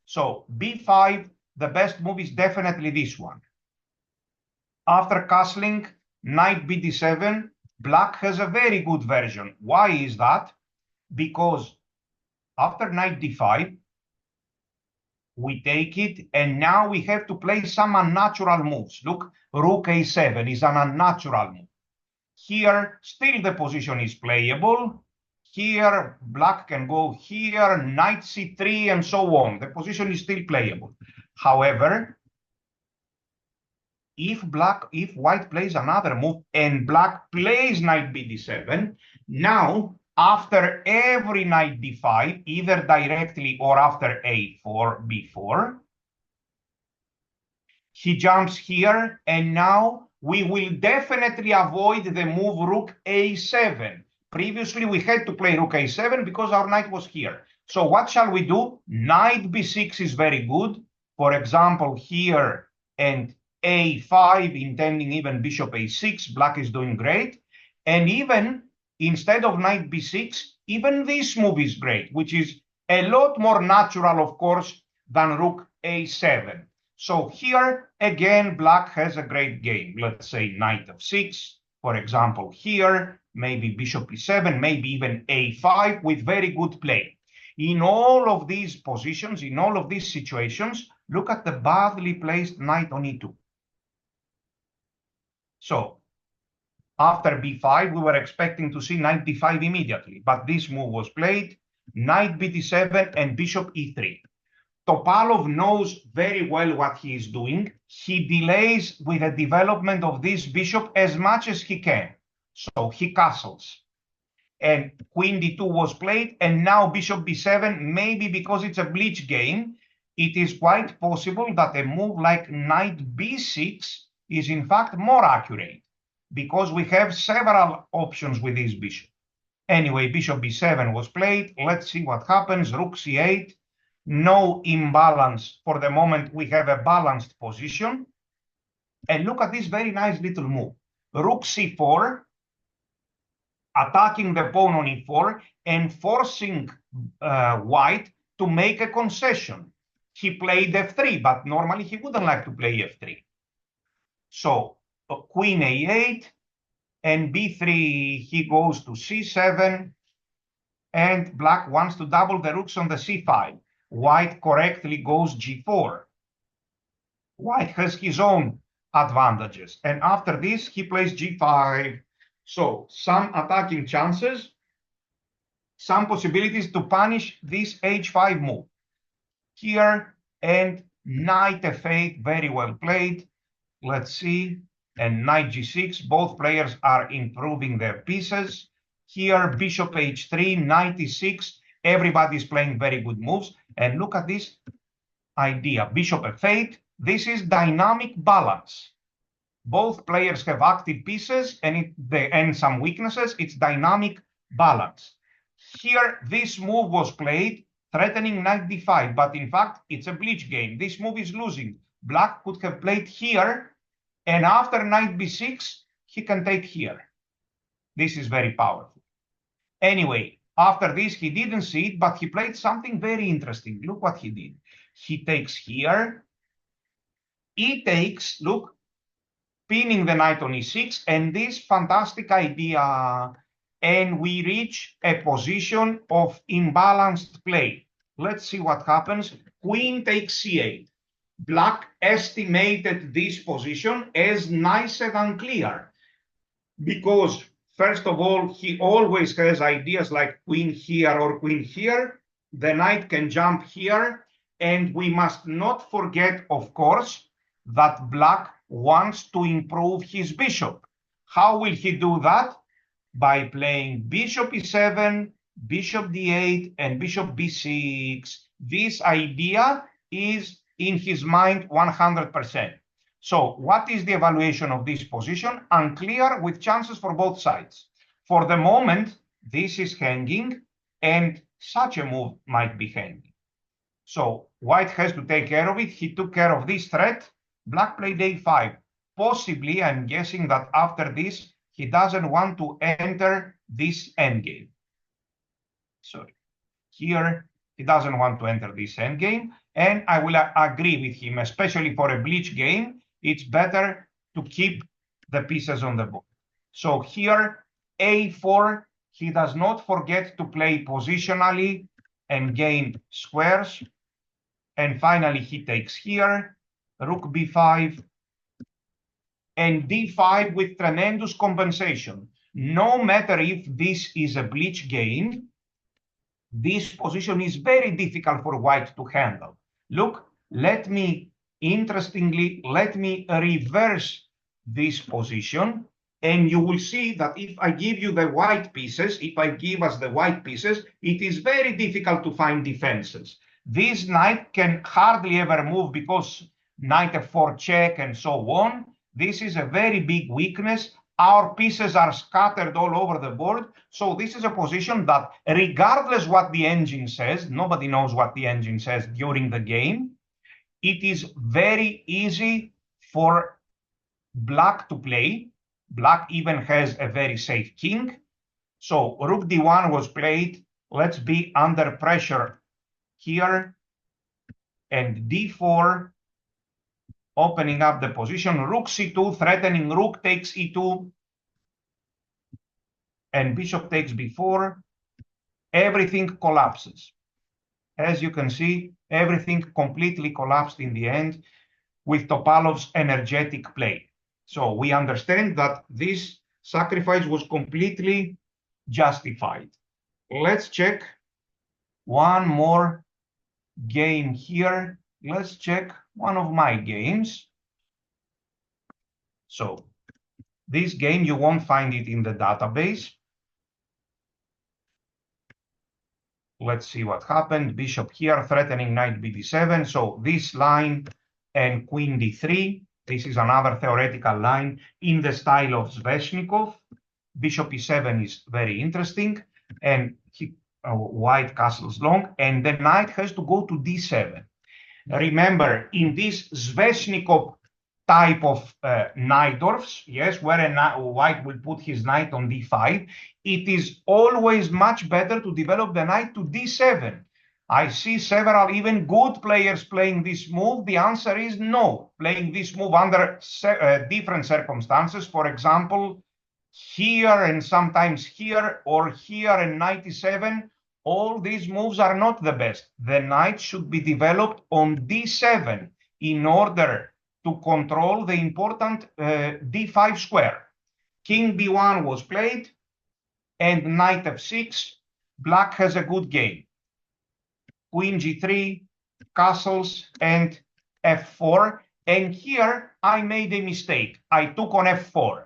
So b5, the best move is definitely this one. After castling knight bd7, black has a very good version. Why is that? Because after knight d5, we take it, and now we have to play some unnatural moves. Look, rook a7 is an unnatural move. Here, still the position is playable. Here, black can go here, knight c3, and so on. The position is still playable. However, if white plays another move and black plays knight bd7, now after every knight d5, either directly or after a4, b4, he jumps here, and now we will definitely avoid the move rook a7. Previously, we had to play rook a7 because our knight was here. So what shall we do? Knight b6 is very good. For example, here and a5, intending even bishop a6, black is doing great. And even instead of knight b6, even this move is great, which is a lot more natural, of course, than rook a7. So here, again, black has a great game. Let's say knight f6, for example, here, maybe bishop e7, maybe even a5 with very good play. In all of these positions, in all of these situations, look at the badly placed knight on e2. So after b5, we were expecting to see knight d5 immediately, but this move was played, knight bd7 and bishop e3. Topalov knows very well what he is doing. He delays with the development of this bishop as much as he can. So he castles. And queen d2 was played, and now bishop b7, maybe because it's a bleach game, it is quite possible that a move like knight b6 is in fact more accurate, because we have several options with this bishop. Anyway, bishop b7 was played. Let's see what happens. Rook c8. No imbalance. For the moment, we have a balanced position. And look at this very nice little move. Rook c4, attacking the pawn on e4 and forcing white to make a concession. He played f3, but normally he wouldn't like to play f3. So queen a8 and b3, he goes to c7, and black wants to double the rooks on the c5. White correctly goes g4. White has his own advantages. And after this, he plays g5. So some attacking chances, some possibilities to punish this h5 move. Here, and knight f8, very well played. Let's see. And knight g6, both players are improving their pieces. Here, bishop h3, knight e6, everybody's playing very good moves. And look at this idea. Bishop f8, This is dynamic balance. Both players have active pieces and some weaknesses. It's dynamic balance. Here, this move was played, threatening knight d5, but in fact, it's a bleach game. This move is losing. Black could have played here, and after knight b6, he can take here. This is very powerful. Anyway, after this, he didn't see it, but he played something very interesting. Look what he did. He takes here. He takes, look, pinning the knight on e6, and this fantastic idea. And we reach a position of imbalanced play. Let's see what happens. Queen takes c8. Black estimated this position as nice and unclear because, first of all, he always has ideas like queen here or queen here. The knight can jump here. And we must not forget, of course, that Black wants to improve his bishop. How will he do that? By playing bishop e7, bishop d8, and bishop b6. This idea is in his mind 100%. So what is the evaluation of this position? Unclear, with chances for both sides. For the moment, this is hanging, and such a move might be hanging. So white has to take care of it. He took care of this threat. Black played a5. Possibly, I'm guessing that after this, he doesn't want to enter this endgame. Sorry. Here, he doesn't want to enter this endgame. And I will agree with him, especially for a bleach game, it's better to keep the pieces on the board. So here, a4, he does not forget to play positionally and gain squares. And finally, he takes here, rook b5, and d5 with tremendous compensation. No matter if this is a bleach game, this position is very difficult for white to handle. Look, let me reverse this position, and you will see that if I give you the white pieces, if I give us the white pieces, it is very difficult to find defenses. This knight can hardly ever move because knight f4 check and so on. This is a very big weakness. Our pieces are scattered all over the board. So this is a position that, regardless what the engine says, nobody knows what the engine says during the game, it is very easy for Black to play. Black even has a very safe king. So rook d1 was played. Let's be under pressure here. And d4, opening up the position. Rook c2, threatening rook takes e2. And bishop takes b4. Everything collapses. As you can see, everything completely collapsed in the end with Topalov's energetic play. So we understand that this sacrifice was completely justified. Let's check one more game here. Let's check one of my games. So this game, you won't find it in the database. Let's see what happened. Bishop here, threatening knight bd7. So this line and queen d3. This is another theoretical line in the style of Sveshnikov. Bishop e7 is very interesting. And white castles long. And the knight has to go to d7. Remember, in this Sveshnikov type of Najdorfs, yes, where white will put his knight on d5, it is always much better to develop the knight to d7. I see several even good players playing this move. The answer is no. Playing this move under different circumstances, for example, here and sometimes here, or here and knight e7, all these moves are not the best. The knight should be developed on d7 in order to control the important d5 square. King b1 was played, and knight f6. Black has a good game. Queen g3, castles, and f4. And here I made a mistake. I took on f4.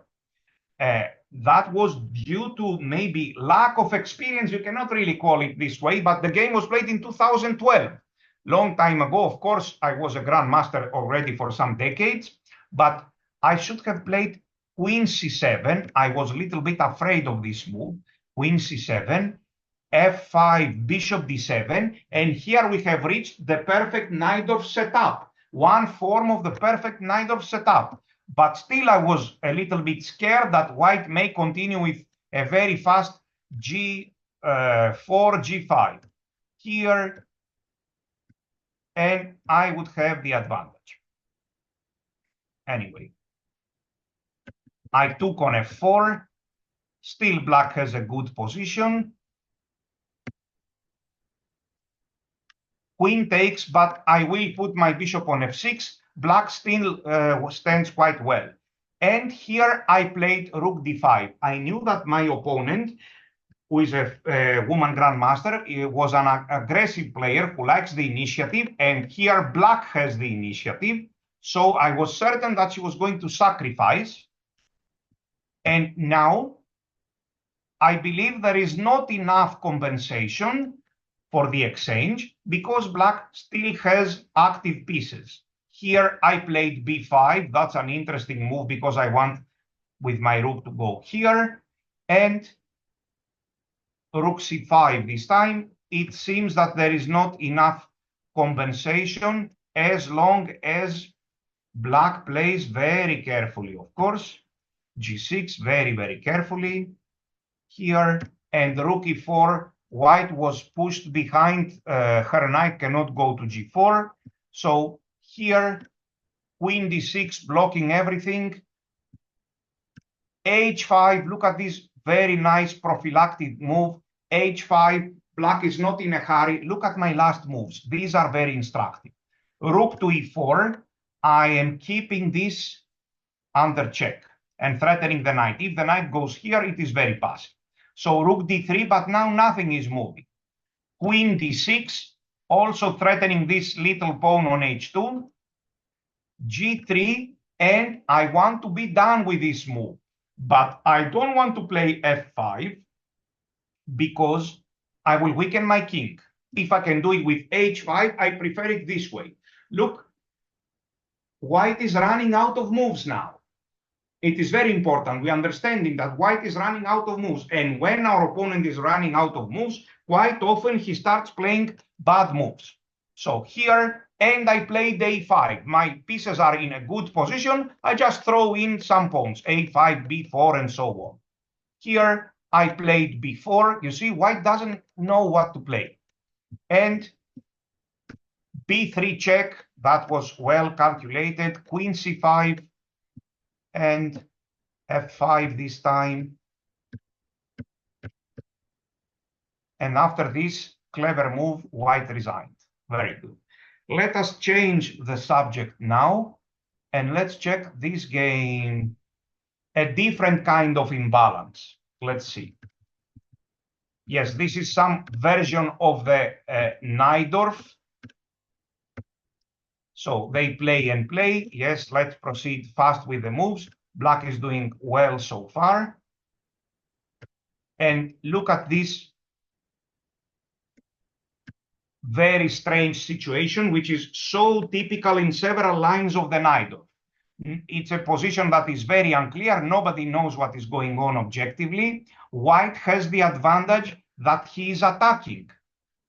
That was due to maybe lack of experience. You cannot really call it this way, but the game was played in 2012. long time ago. Of course, I was a grandmaster already for some decades, but I should have played Queen C7. I was a little bit afraid of this move. Queen C7, F5, Bishop D7, and here we have reached the perfect Najdorf setup, one form of the perfect Najdorf setup. But still, I was a little bit scared that white may continue with a very fast G4, G5 here, and I would have the advantage. Anyway, I took on F4. Still, black has a good position. Queen takes, but I will put my bishop on F6. Black still stands quite well. And here I played Rook D5. I knew that my opponent, who is a woman grandmaster, was an aggressive player who likes the initiative, and here black has the initiative. So I was certain that she was going to sacrifice. And now I believe there is not enough compensation for the exchange because black still has active pieces. Here I played b5. That's an interesting move because I want with my rook to go here. And rook c5 this time. It seems that there is not enough compensation as long as black plays very carefully, of course. g6 very, very carefully here. And rook e4, white was pushed behind. Her knight cannot go to g4. So here, queen d6 blocking everything. h5, look at this very nice prophylactic move. h5, black is not in a hurry. Look at my last moves. These are very instructive. Rook to e4, I am keeping this under check and threatening the knight. If the knight goes here, it is very passive. So rook d3, but now nothing is moving. Queen d6, also threatening this little pawn on h2. g3, and I want to be done with this move. But I don't want to play f5 because I will weaken my king. If I can do it with h5, I prefer it this way. Look, white is running out of moves now. It is very important. We understanding that white is running out of moves. And when our opponent is running out of moves, quite often he starts playing bad moves. So here, and I play a5. My pieces are in a good position. I just throw in some pawns, a5, b4, and so on. Here, I played b4. You see, white doesn't know what to play. And b3 check, that was well calculated. Queen c5. And f5 this time. And after this clever move, white resigned. Very good. Let us change the subject now, and let's check this game, a different kind of imbalance. Let's see. Yes, this is some version of the Najdorf. So they play and play. Yes, let's proceed fast with the moves. Black is doing well so far. And look at this very strange situation, which is so typical in several lines of the Najdorf. It's a position that is very unclear. Nobody knows what is going on objectively. White has the advantage that he is attacking.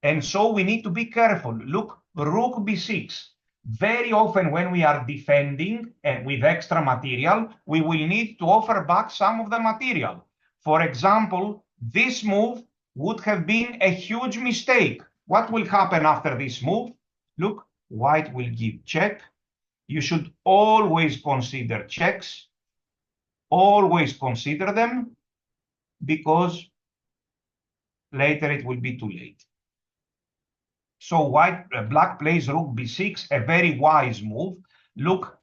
And so we need to be careful. Look, rook b6. Very often when we are defending and with extra material, we will need to offer back some of the material. For example, this move would have been a huge mistake. What will happen after this move? Look, white will give check. You should always consider checks. Always consider them, because later it will be too late. So black plays rook b6, a very wise move. Look,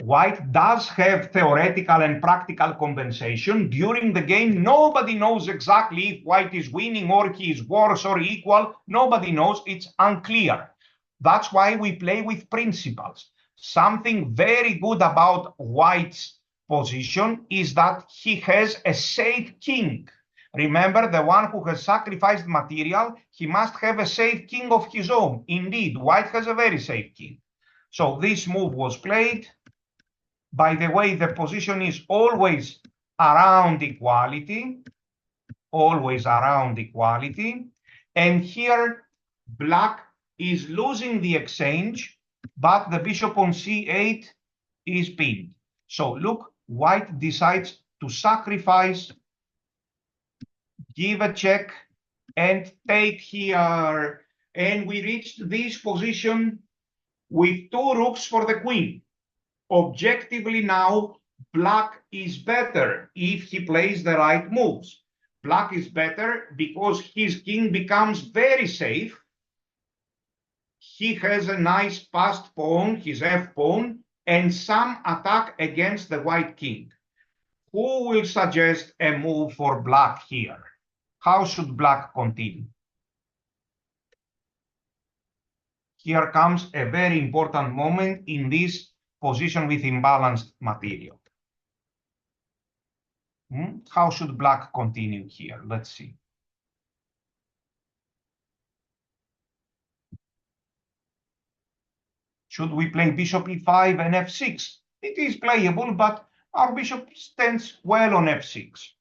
white does have theoretical and practical compensation. During the game, nobody knows exactly if white is winning or he is worse or equal. Nobody knows. It's unclear. That's why we play with principles. Something very good about white's position is that he has a safe king. Remember, the one who has sacrificed material, he must have a safe king of his own. Indeed, white has a very safe king. So this move was played. By the way, the position is always around equality, always around equality. And here, black is losing the exchange, but the bishop on c8 is pinned. So look, white decides to sacrifice, give a check, and take here. And we reached this position with 2 rooks for the queen. Objectively now, black is better if he plays the right moves. Black is better because his king becomes very safe. He has a nice passed pawn, his f pawn, and some attack against the white king. Who will suggest a move for black here? How should black continue? Here comes a very important moment in this position with imbalanced material. How should black continue here? Let's see. Should we play bishop e5 and f6? It is playable, but our bishop stands well on f6.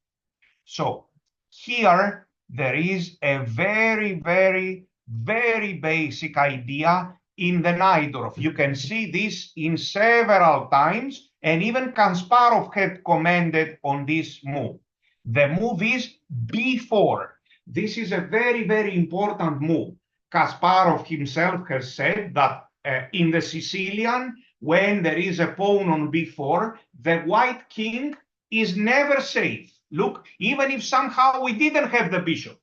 So here there is a very, very, very basic idea in the Najdorf. You can see this in several times, and even Kasparov had commented on this move. The move is b4. This is a very, very important move. Kasparov himself has said that in the Sicilian, when there is a pawn on b4, the white king is never safe. Look, even if somehow we didn't have the bishop,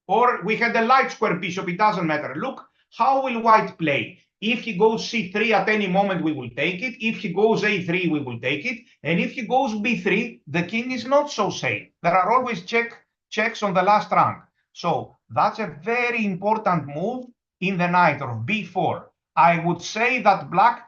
or we had a light square bishop, it doesn't matter. Look, how will white play? If he goes c3 at any moment, we will take it. If he goes a3, we will take it. And if he goes b3, the king is not so safe. There are always checks on the last rank. So that's a very important move in the Najdorf, b4. I would say that black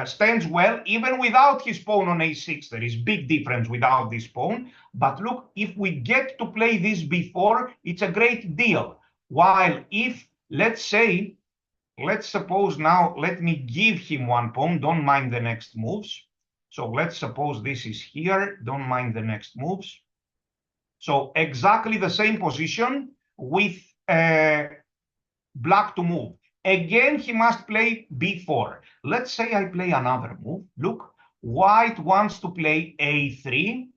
stands well even without his pawn on a6. There is big difference without this pawn. But look, if we get to play this b4, it's a great deal. While if, let's suppose now, let me give him one pawn, don't mind the next moves. So let's suppose this is here, don't mind the next moves. So exactly the same position with black to move. Again, he must play b4. Let's say I play another move. Look, white wants to play a3,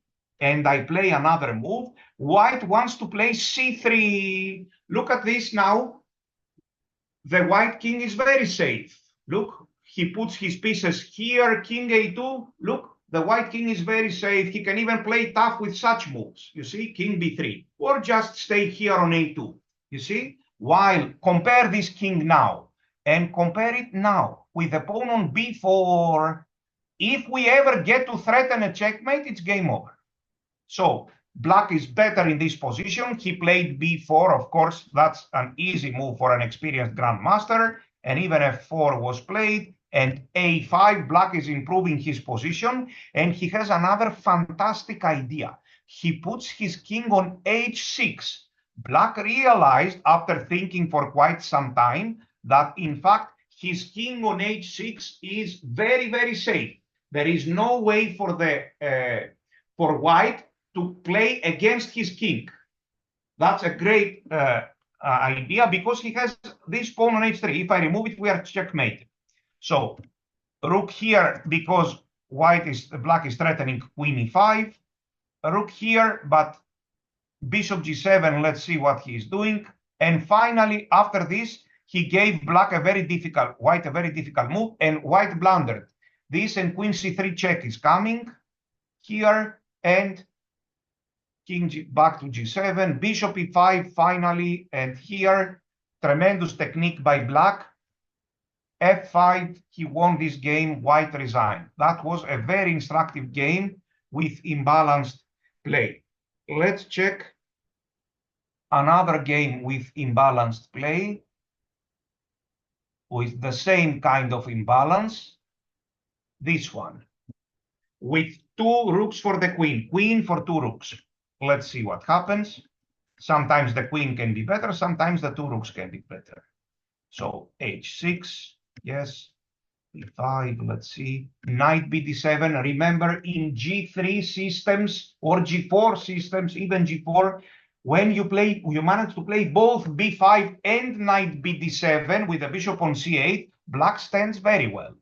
and I play another move. White wants to play c3. Look at this now. The white king is very safe. Look, he puts his pieces here, king a2. Look, the white king is very safe. He can even play tough with such moves. You see, king b3, or just stay here on a2. You see? While compare this king now and compare it now with the pawn on b4, if we ever get to threaten a checkmate, it's game over. So black is better in this position. He played b4. Of course, that's an easy move for an experienced grandmaster. And even f4 was played. And a5, black is improving his position. And he has another fantastic idea. He puts his king on h6. Black realized, after thinking for quite some time, that in fact his king on h6 is very, very safe. There is no way for white to play against his king. That's a great idea because he has this pawn on h3. If I remove it, we are checkmated. So rook here because black is threatening queen e5. Rook here, but bishop g7, let's see what he is doing. And finally, after this, he gave white a very difficult move, and white blundered. This and queen c3 check is coming here, and back to g7, bishop e5 finally, and here, tremendous technique by black. f5, he won this game, white resigned. That was a very instructive game with imbalanced play. Let's check another game with imbalanced play, with the same kind of imbalance. This one, with 2 rooks for the queen for 2 rooks. Let's see what happens. Sometimes the queen can be better, sometimes the two rooks can be better. So h6, yes, b5, let's see, knight bd7. Remember, in g3 systems or g4 systems, even g4, when you manage to play both b5 and knight bd7 with the bishop on c8, black stands very well.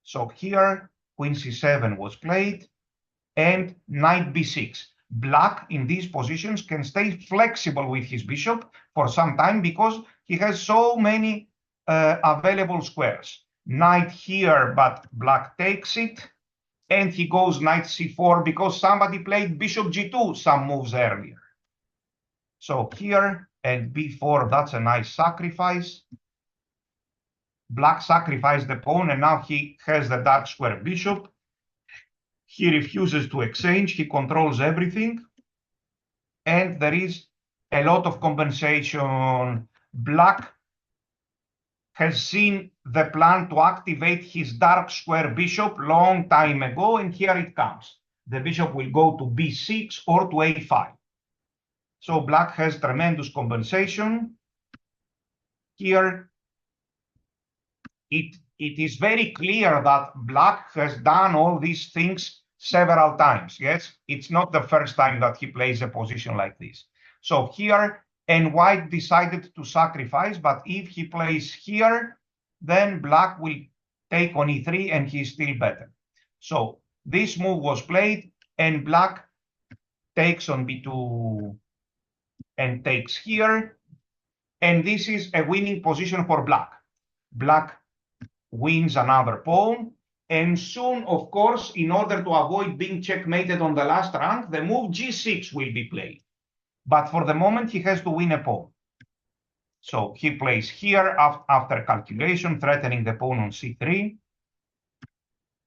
So here, queen c7 was played, and knight b6. Black in these positions can stay flexible with his bishop for some time because he has so many available squares. Knight here, but black takes it, and he goes knight c4 because somebody played bishop g2 some moves earlier. So here and b4, that's a nice sacrifice. Black sacrificed the pawn, and now he has the dark square bishop. He refuses to exchange. He controls everything. And there is a lot of compensation. Black has seen the plan to activate his dark square bishop long time ago, and here it comes. The bishop will go to b6 or to a5. So black has tremendous compensation. Here, it is very clear that black has done all these things several times. Yes, it's not the first time that he plays a position like this. So here, and white decided to sacrifice, but if he plays here, then black will take on e3 and he's still better. So this move was played, and black takes on b2 and takes here. And this is a winning position for black. Black wins another pawn. And soon, of course, in order to avoid being checkmated on the last rank, the move g6 will be played. But for the moment, he has to win a pawn. So he plays here after calculation, threatening the pawn on c3.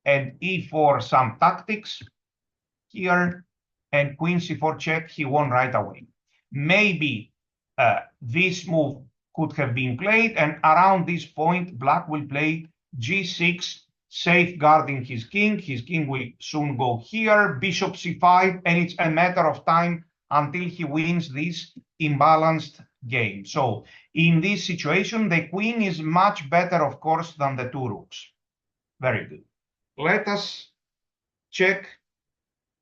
And e4, some tactics here. And queen c4 check, he won right away. Maybe this move could have been played, and around this point, black will play g6, safeguarding his king. His king will soon go here, bishop c5, and it's a matter of time until he wins this imbalanced game. So in this situation, the queen is much better, of course, than the two rooks. Very good. Let us check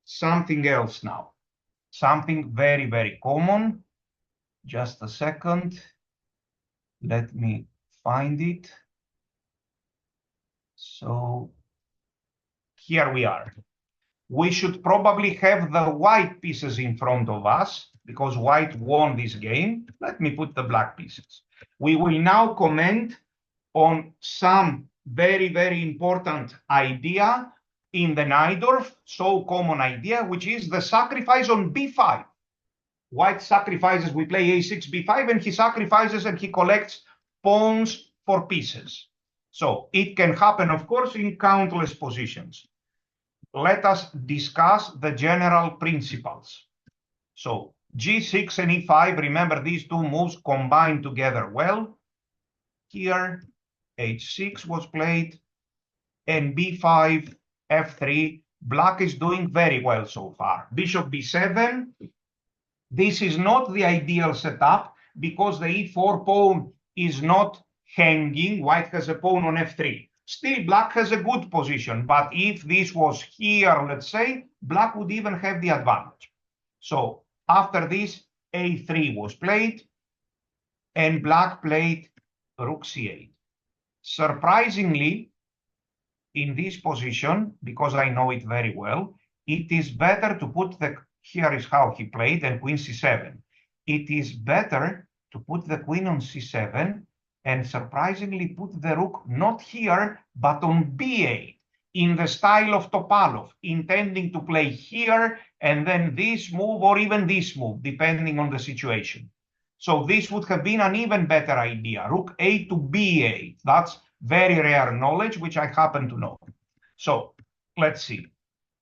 something else now. Something very, very common. Just a second. Let me find it. So here we are. We should probably have the white pieces in front of us because white won this game. Let me put the black pieces. We will now comment on some very, very important idea in the Najdorf, so common idea, which is the sacrifice on b5. White sacrifices, we play a6, b5, and he sacrifices and he collects pawns for pieces. So it can happen, of course, in countless positions. Let us discuss the general principles. So g6 and e5, remember these two moves combine together well. Here, h6 was played, and b5, f3. Black is doing very well so far. Bishop b7. This is not the ideal setup because the e4 pawn is not hanging. White has a pawn on f3. Still, black has a good position, but if this was here, let's say, black would even have the advantage. So after this, a3 was played, and black played rook c8. Surprisingly, in this position, because I know it very well, it is better to put the, here is how he played, and queen c7. It is better to put the queen on c7 and surprisingly put the rook not here, but on b8, in the style of Topalov, intending to play here and then this move or even this move, depending on the situation. So this would have been an even better idea, rook a to b8. That's very rare knowledge, which I happen to know. So let's see.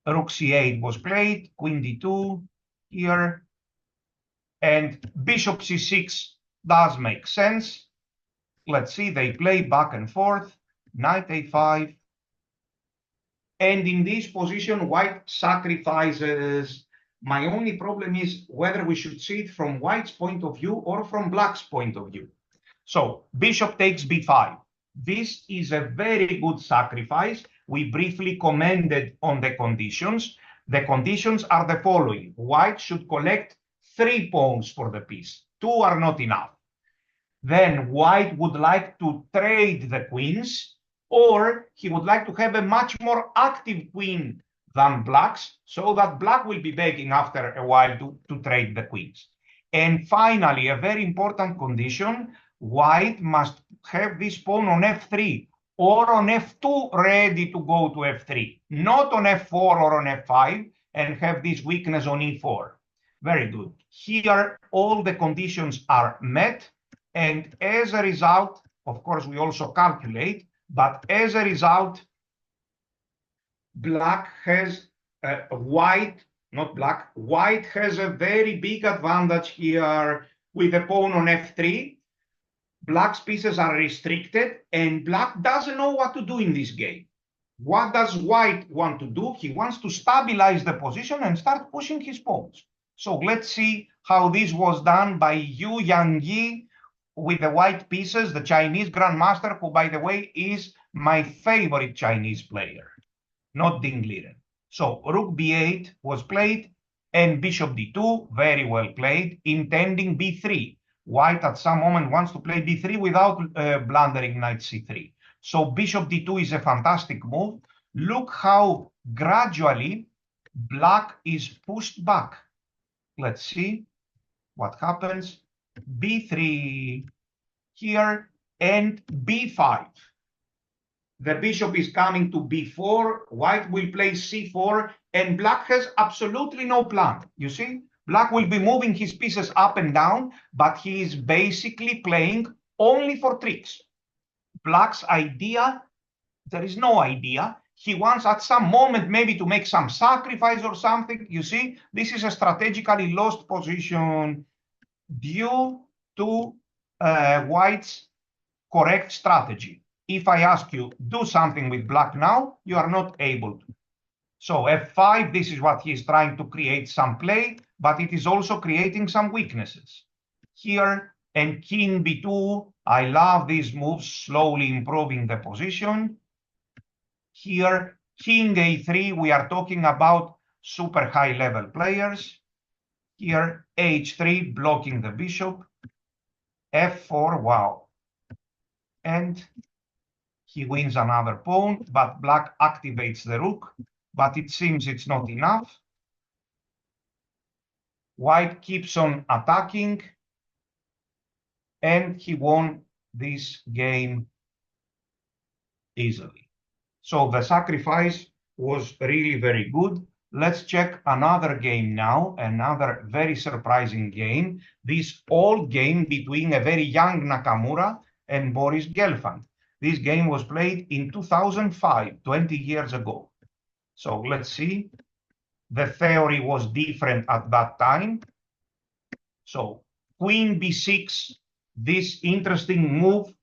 Rook c8 was played, queen d2 here, and bishop c6 does make sense. Let's see, they play back and forth, knight a5. And in this position, white sacrifices My only problem is whether we should see it from white's point of view or from black's point of view. So bishop takes b5. This is a very good sacrifice. We briefly commented on the conditions. The conditions are the following. White should collect 3 pawns for the piece. 2 are not enough. Then white would like to trade the queens, or he would like to have a much more active queen than black's, so that black will be begging after a while to trade the queens. And finally, a very important condition, white must have this pawn on f3 or on f2 ready to go to f3, not on f4 or on f5 and have this weakness on e4. Very good. Here, all the conditions are met. And as a result, of course, we also calculate, but as a result, black has white has a very big advantage here with a pawn on f3. Black's pieces are restricted, and black doesn't know what to do in this game. What does white want to do? He wants to stabilize the position and start pushing his pawns. So let's see how this was done by Yu Yangyi with the white pieces, the Chinese grandmaster, who, by the way, is my favorite Chinese player, not Ding Liren. So rook b8 was played, and bishop d2, very well played, intending b3. White at some moment wants to play b3 without blundering knight c3. So bishop d2 is a fantastic move. Look how gradually black is pushed back. Let's see what happens. b3 here and b5. The bishop is coming to b4. White will play c4, and black has absolutely no plan. You see, black will be moving his pieces up and down, but he is basically playing only for tricks. Black's idea, there is no idea. He wants at some moment maybe to make some sacrifice or something. You see, this is a strategically lost position due to white's correct strategy. If I ask you, do something with black now, you are not able to. So f5, this is what he is trying to create some play, but it is also creating some weaknesses. Here, and king b2, I love these moves, slowly improving the position. Here, king a3, we are talking about super high level players. Here, h3, blocking the bishop. f4, wow. And he wins another pawn, but black activates the rook, but it seems it's not enough. White keeps on attacking, and he won this game easily. So the sacrifice was really very good. Let's check another game now, another very surprising game. This old game between a very young Nakamura and Boris Gelfand. This game was played in 2005, 20 years ago. So let's see. The theory was different at that time. So queen b6, this interesting move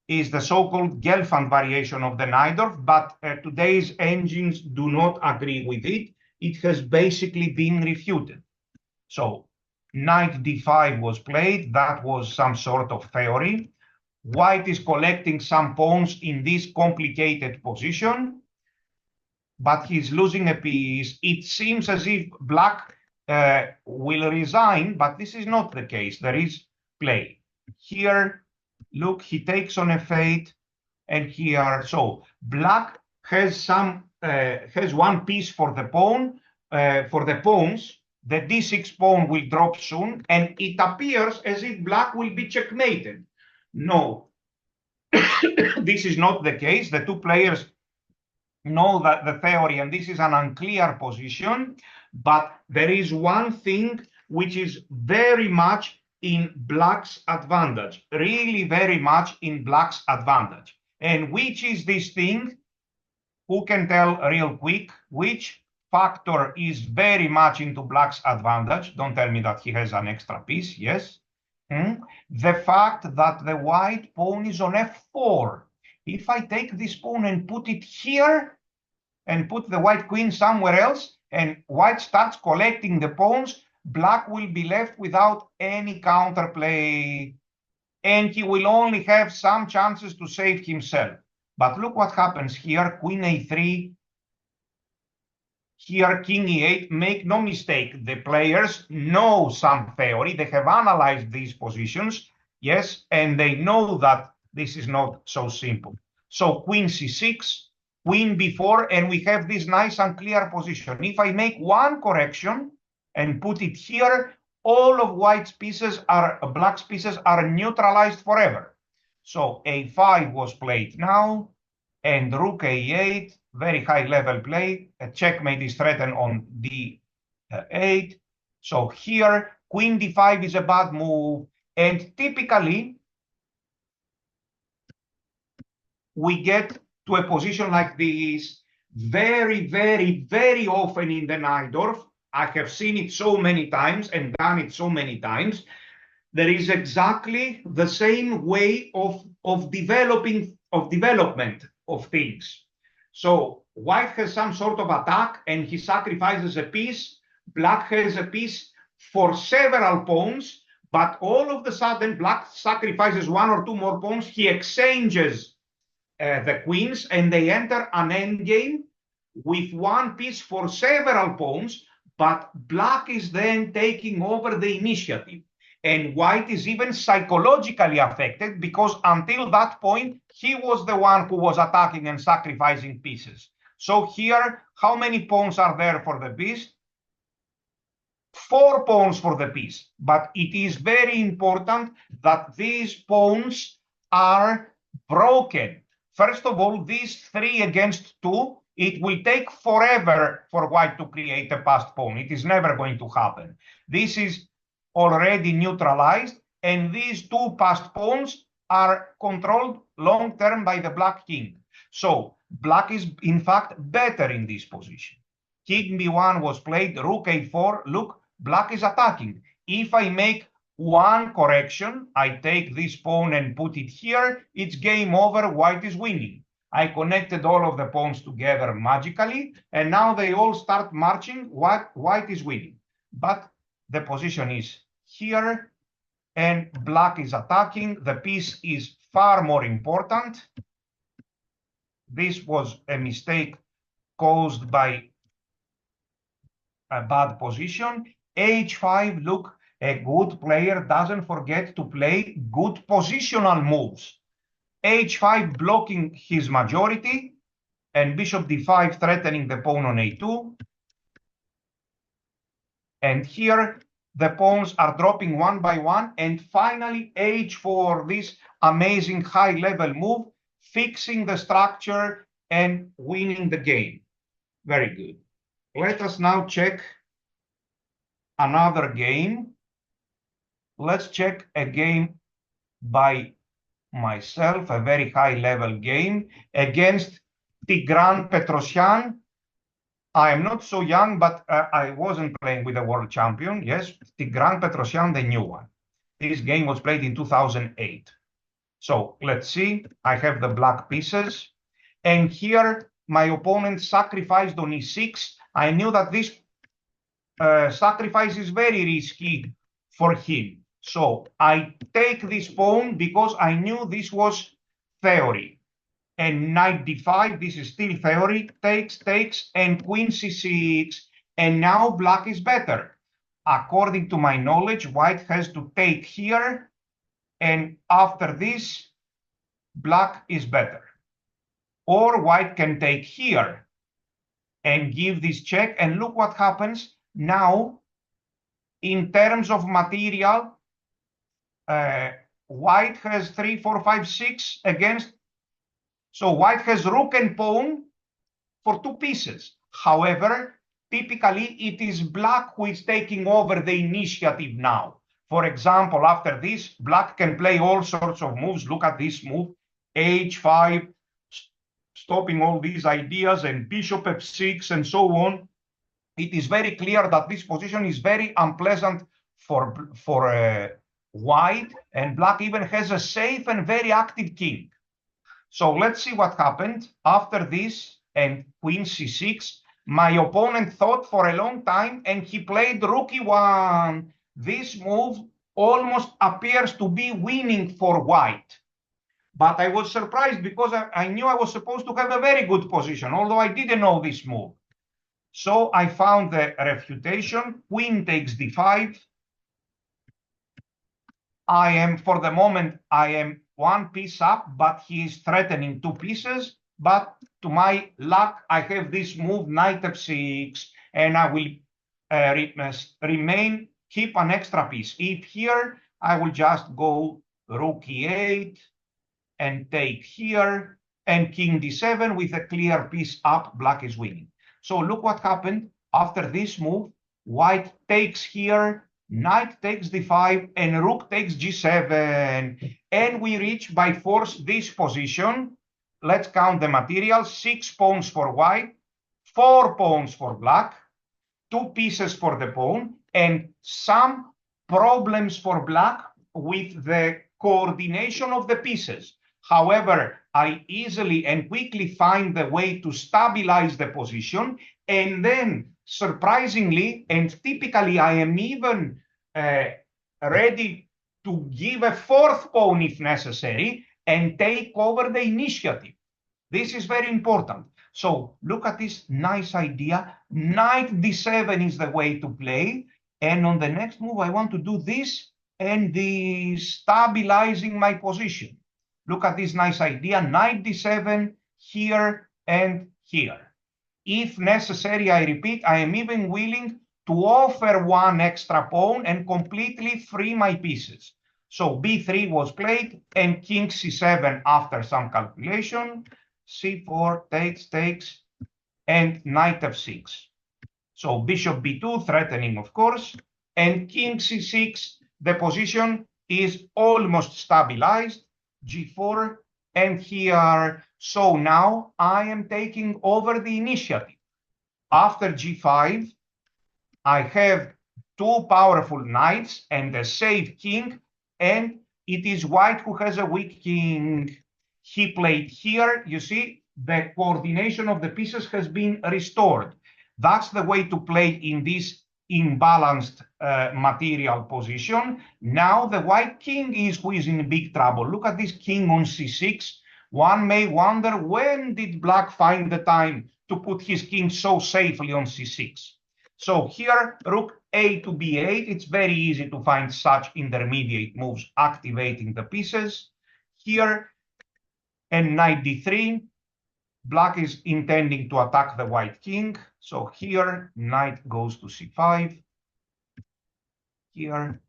is the so-called Gelfand variation of the Najdorf, but today's engines do not agree with it. It has basically been refuted. So knight d5 was played. That was some sort of theory. White is collecting some pawns in this complicated position, but he's losing a piece. It seems as if black will resign, but this is not the case. There is play. Here, look, he takes on f8, and here, so black has some has one piece for the pawn, for the pawns. The d6 pawn will drop soon, and it appears as if black will be checkmated. No, this is not the case. The two players know that the theory, and this is an unclear position, but there is one thing which is very much in black's advantage, really very much in black's advantage. And which is this thing? Who can tell real quick which factor is very much into black's advantage? Don't tell me that he has an extra piece. Yes. The fact that the white pawn is on f4. If I take this pawn and put it here and put the white queen somewhere else, and white starts collecting the pawns, black will be left without any counterplay, and he will only have some chances to save himself. But look what happens here, queen a3, here king e8. Make no mistake, the players know some theory. They have analyzed these positions, yes, and they know that this is not so simple. So queen c6, queen b4, and we have this nice and clear position. If I make one correction and put it here, all of black's pieces are neutralized forever. So a5 was played now, and rook a8, very high level play. A checkmate is threatened on d8. So here, queen d5 is a bad move. And typically, we get to a position like this very, very, very often in the Najdorf. I have seen it so many times and done it so many times. There is exactly the same way of development of things. So white has some sort of attack and he sacrifices a piece. Black has a piece for several pawns, but all of a sudden black sacrifices one or two more pawns. He exchanges the queens and they enter an endgame with one piece for several pawns, but black is then taking over the initiative. And white is even psychologically affected because until that point, he was the one who was attacking and sacrificing pieces. So here, how many pawns are there for the piece? 4 pawns for the piece. But it is very important that these pawns are broken. First of all, these 3 against 2, it will take forever for white to create a passed pawn. It is never going to happen. This is already neutralized, and these 2 passed pawns are controlled long-term by the black king. So black is, in fact, better in this position. King b1 was played, rook a4. Look, black is attacking. If I make one correction, I take this pawn and put it here, it's game over, white is winning. I connected all of the pawns together magically, and now they all start marching, white is winning. But the position is here, and black is attacking. The piece is far more important. This was a mistake caused by a bad position. h5, look, a good player doesn't forget to play good positional moves. h5 blocking his majority, and bishop d5 threatening the pawn on a2. And here, the pawns are dropping one by one. And finally, h4, this amazing high-level move, fixing the structure and winning the game. Very good. Let us now check another game. Let's check a game by myself, a very high-level game against Tigran Petrosyan. I am not so young, but I wasn't playing with a world champion. Yes, Tigran Petrosyan, the new one. This game was played in 2008. So let's see. I have the black pieces. And here, my opponent sacrificed on e6. I knew that this sacrifice is very risky for him. So I take this pawn because I knew this was theory. And knight d5, this is still theory, takes, and queen c6. And now black is better. According to my knowledge, white has to take here. And after this, black is better. Or white can take here and give this check. And look what happens now. In terms of material, white has 3, 4, 5, 6 against. So white has rook and pawn for 2 pieces. However, typically it is black who is taking over the initiative now. For example, after this, black can play all sorts of moves. Look at this move, h5, stopping all these ideas, and bishop f6 and so on. It is very clear that this position is very unpleasant for white, and black even has a safe and very active king. So let's see what happened after this and queen c6. My opponent thought for a long time, and he played rook e1. This move almost appears to be winning for white. But I was surprised because I knew I was supposed to have a very good position, although I didn't know this move. So I found the refutation. Queen takes d5. For the moment, I am one piece up, but he is threatening two pieces. But to my luck, I have this move, knight f6, and I will keep an extra piece. If here, I will just go rook e8 and take here, and king d7 with a clear piece up, black is winning. So look what happened after this move. White takes here, knight takes d5, and rook takes g7. And we reach by force this position. Let's count the material. 6 pawns for white, 4 pawns for black, 2 pieces for the pawn, and some problems for black with the coordination of the pieces. However, I easily and quickly find the way to stabilize the position. And then, surprisingly, and typically, I am even ready to give a 4th pawn if necessary and take over the initiative. This is very important. So look at this nice idea. Knight d7 is the way to play. And on the next move, I want to do this and stabilizing my position. Look at this nice idea. Knight d7 here and here. If necessary, I repeat, I am even willing to offer one extra pawn and completely free my pieces. So b3 was played and king c7 after some calculation. c4 takes, and knight f6. So bishop b2, threatening, of course, and king c6, the position is almost stabilized, g4, and here. So now I am taking over the initiative. After g5, I have 2 powerful knights and a safe king, and it is white who has a weak king. He played here. You see, the coordination of the pieces has been restored. That's the way to play in this imbalanced material position. Now the white king is who is in big trouble. Look at this king on c6. One may wonder, when did black find the time to put his king so safely on c6? So here, rook a to b8. It's very easy to find such intermediate moves activating the pieces. Here, and knight d3. Black is intending to attack the white king. So here, knight goes to c5. Here,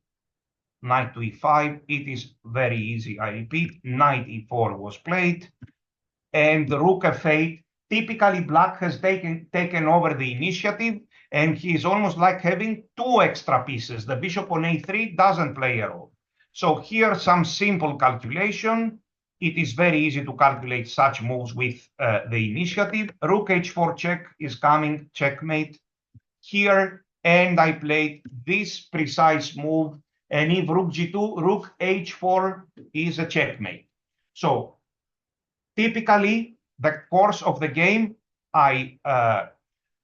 knight to e5. It is very easy, I repeat. Knight e4 was played. And the rook f8. Typically, black has taken over the initiative, and he is almost like having 2 extra pieces. The bishop on a3 doesn't play a role. So here, some simple calculation. It is very easy to calculate such moves with the initiative. Rook h4 check is coming, checkmate here. And I played this precise move. And if rook g2, rook h4 is a checkmate. So typically, the course of the game, I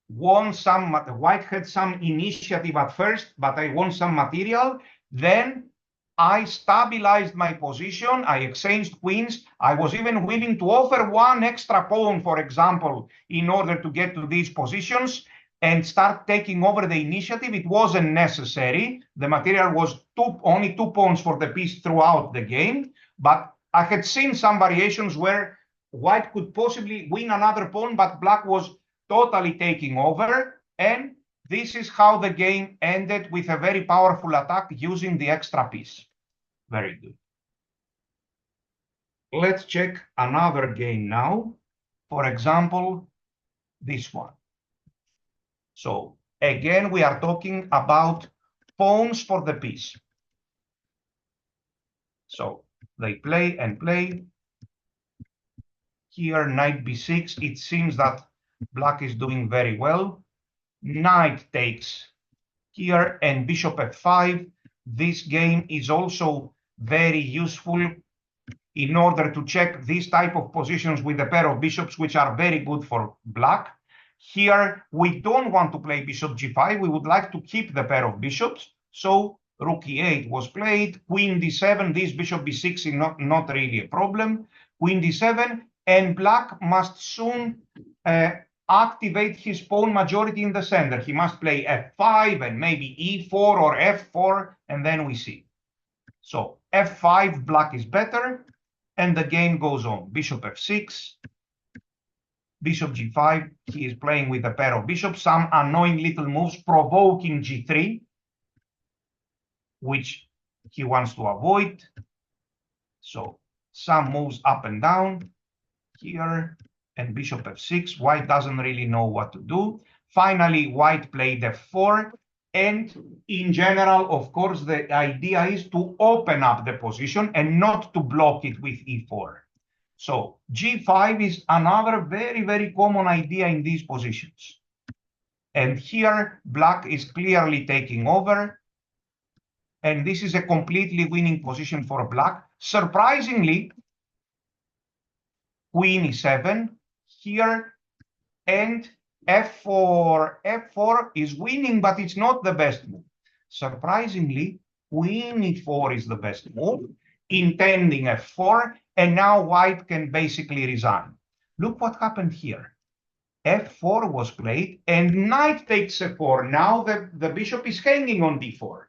won some, white had some initiative at first, but I won some material. Then I stabilized my position. I exchanged queens. I was even willing to offer one extra pawn, for example, in order to get to these positions and start taking over the initiative. It wasn't necessary. The material was only 2 pawns for the piece throughout the game. But I had seen some variations where white could possibly win another pawn, but black was totally taking over. And this is how the game ended, with a very powerful attack using the extra piece. Very good. Let's check another game now. For example, this one. So again, we are talking about pawns for the piece. So they play and play. Here, knight b6. It seems that black is doing very well. Knight takes here and bishop f5. This game is also very useful in order to check these type of positions with a pair of bishops, which are very good for black. Here, we don't want to play bishop g5. We would like to keep the pair of bishops. So rook e8 was played, queen d7. This bishop b6 is not really a problem. Queen d7, and black must soon activate his pawn majority in the center. He must play f5 and maybe e4 or f4, and then we see. So f5, black is better, and the game goes on. Bishop f6, bishop g5. He is playing with a pair of bishops, some annoying little moves, provoking g3, which he wants to avoid. So some moves up and down here, and bishop f6. White doesn't really know what to do. Finally, white played f4. And in general, of course, the idea is to open up the position and not to block it with e4. So g5 is another very, very common idea in these positions. And here, black is clearly taking over. And this is a completely winning position for black. Surprisingly, queen e7 here, and f4. f4 is winning, but it's not the best move. Surprisingly, queen e4 is the best move, intending f4, and now white can basically resign. Look what happened here. f4 was played, and knight takes f4. Now the bishop is hanging on d4.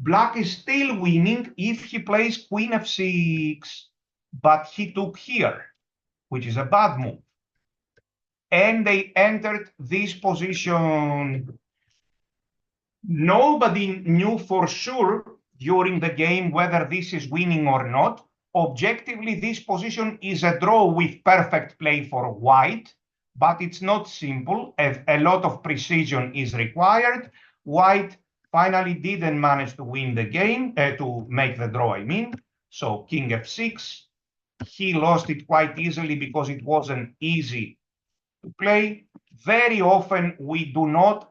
Black is still winning if he plays queen f6, but he took here, which is a bad move. And they entered this position. Nobody knew for sure during the game whether this is winning or not. Objectively, this position is a draw with perfect play for white, but it's not simple. A lot of precision is required. White finally didn't manage to win the game, to make the draw, I mean. So king f6. He lost it quite easily because it wasn't easy to play. Very often we do not,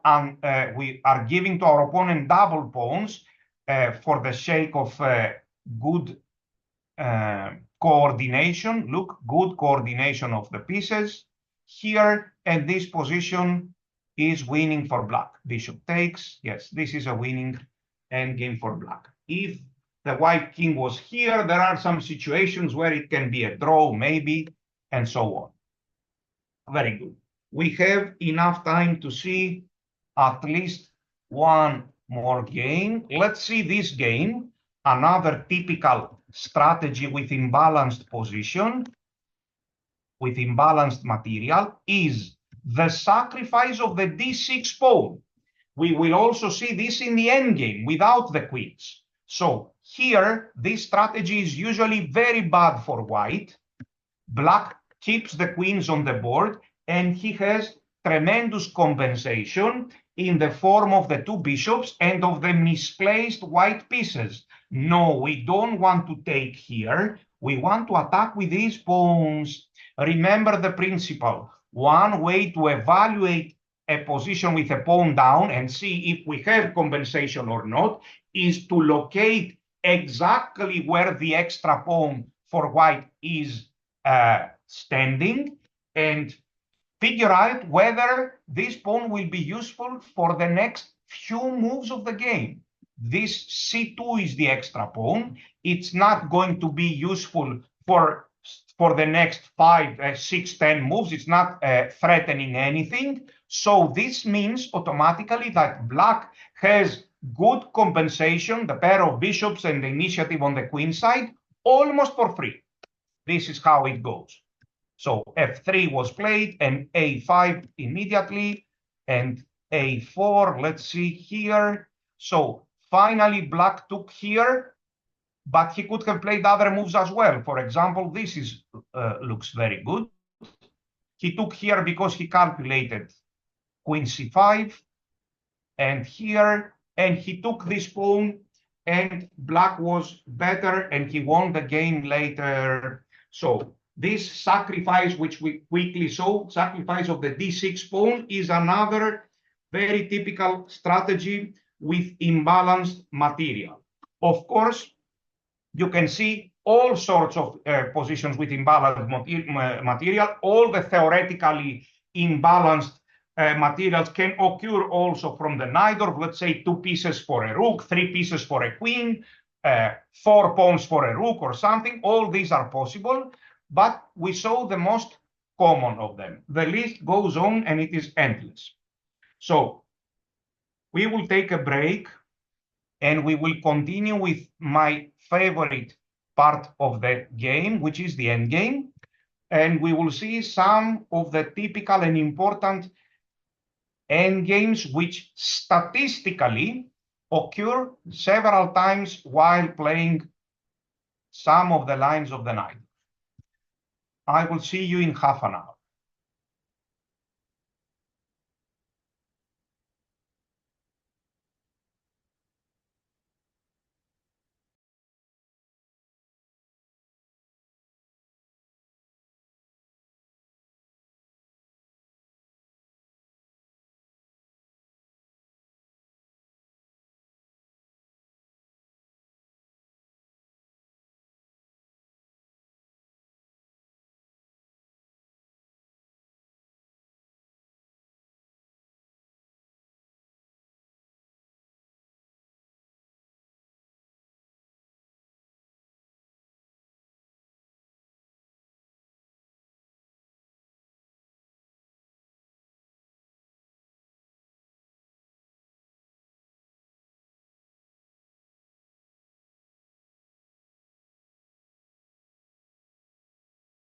we are giving to our opponent double pawns for the sake of good coordination. Look, good coordination of the pieces. Here, and this position is winning for black. Bishop takes. Yes, this is a winning endgame for black. If the white king was here, there are some situations where it can be a draw, maybe, and so on. Very good. We have enough time to see at least one more game. Let's see this game. Another typical strategy with imbalanced position, with imbalanced material, is the sacrifice of the d6 pawn. We will also see this in the endgame without the queens. So here, this strategy is usually very bad for white. Black keeps the queens on the board, and he has tremendous compensation in the form of the two bishops and of the misplaced white pieces. No, we don't want to take here. We want to attack with these pawns. Remember the principle. One way to evaluate a position with a pawn down and see if we have compensation or not is to locate exactly where the extra pawn for white is standing and figure out whether this pawn will be useful for the next few moves of the game. This c2 is the extra pawn. It's not going to be useful for the next 5, 6, 10 moves. It's not threatening anything. So this means automatically that black has good compensation, the pair of bishops and the initiative on the queen side, almost for free. This is how it goes. So f3 was played and a5 immediately, and a4, let's see here. So finally, black took here, but he could have played other moves as well. For example, this is looks very good. He took here because he calculated queen c5, and here, and he took this pawn, and black was better, and he won the game later. So this sacrifice, which we quickly saw, sacrifice of the d6 pawn, is another very typical strategy with imbalanced material. Of course, you can see all sorts of positions with imbalanced material, all the theoretically imbalanced materials can occur also from the Najdorf. Let's say 2 pieces for a rook, 3 pieces for a queen, 4 pawns for a rook or something. All these are possible, but we saw the most common of them. The list goes on and it is endless. So we will take a break and we will continue with my favorite part of the game, which is the end game. And we will see some of the typical and important end games which statistically occur several times while playing some of the lines of the night. I will see you in half an hour.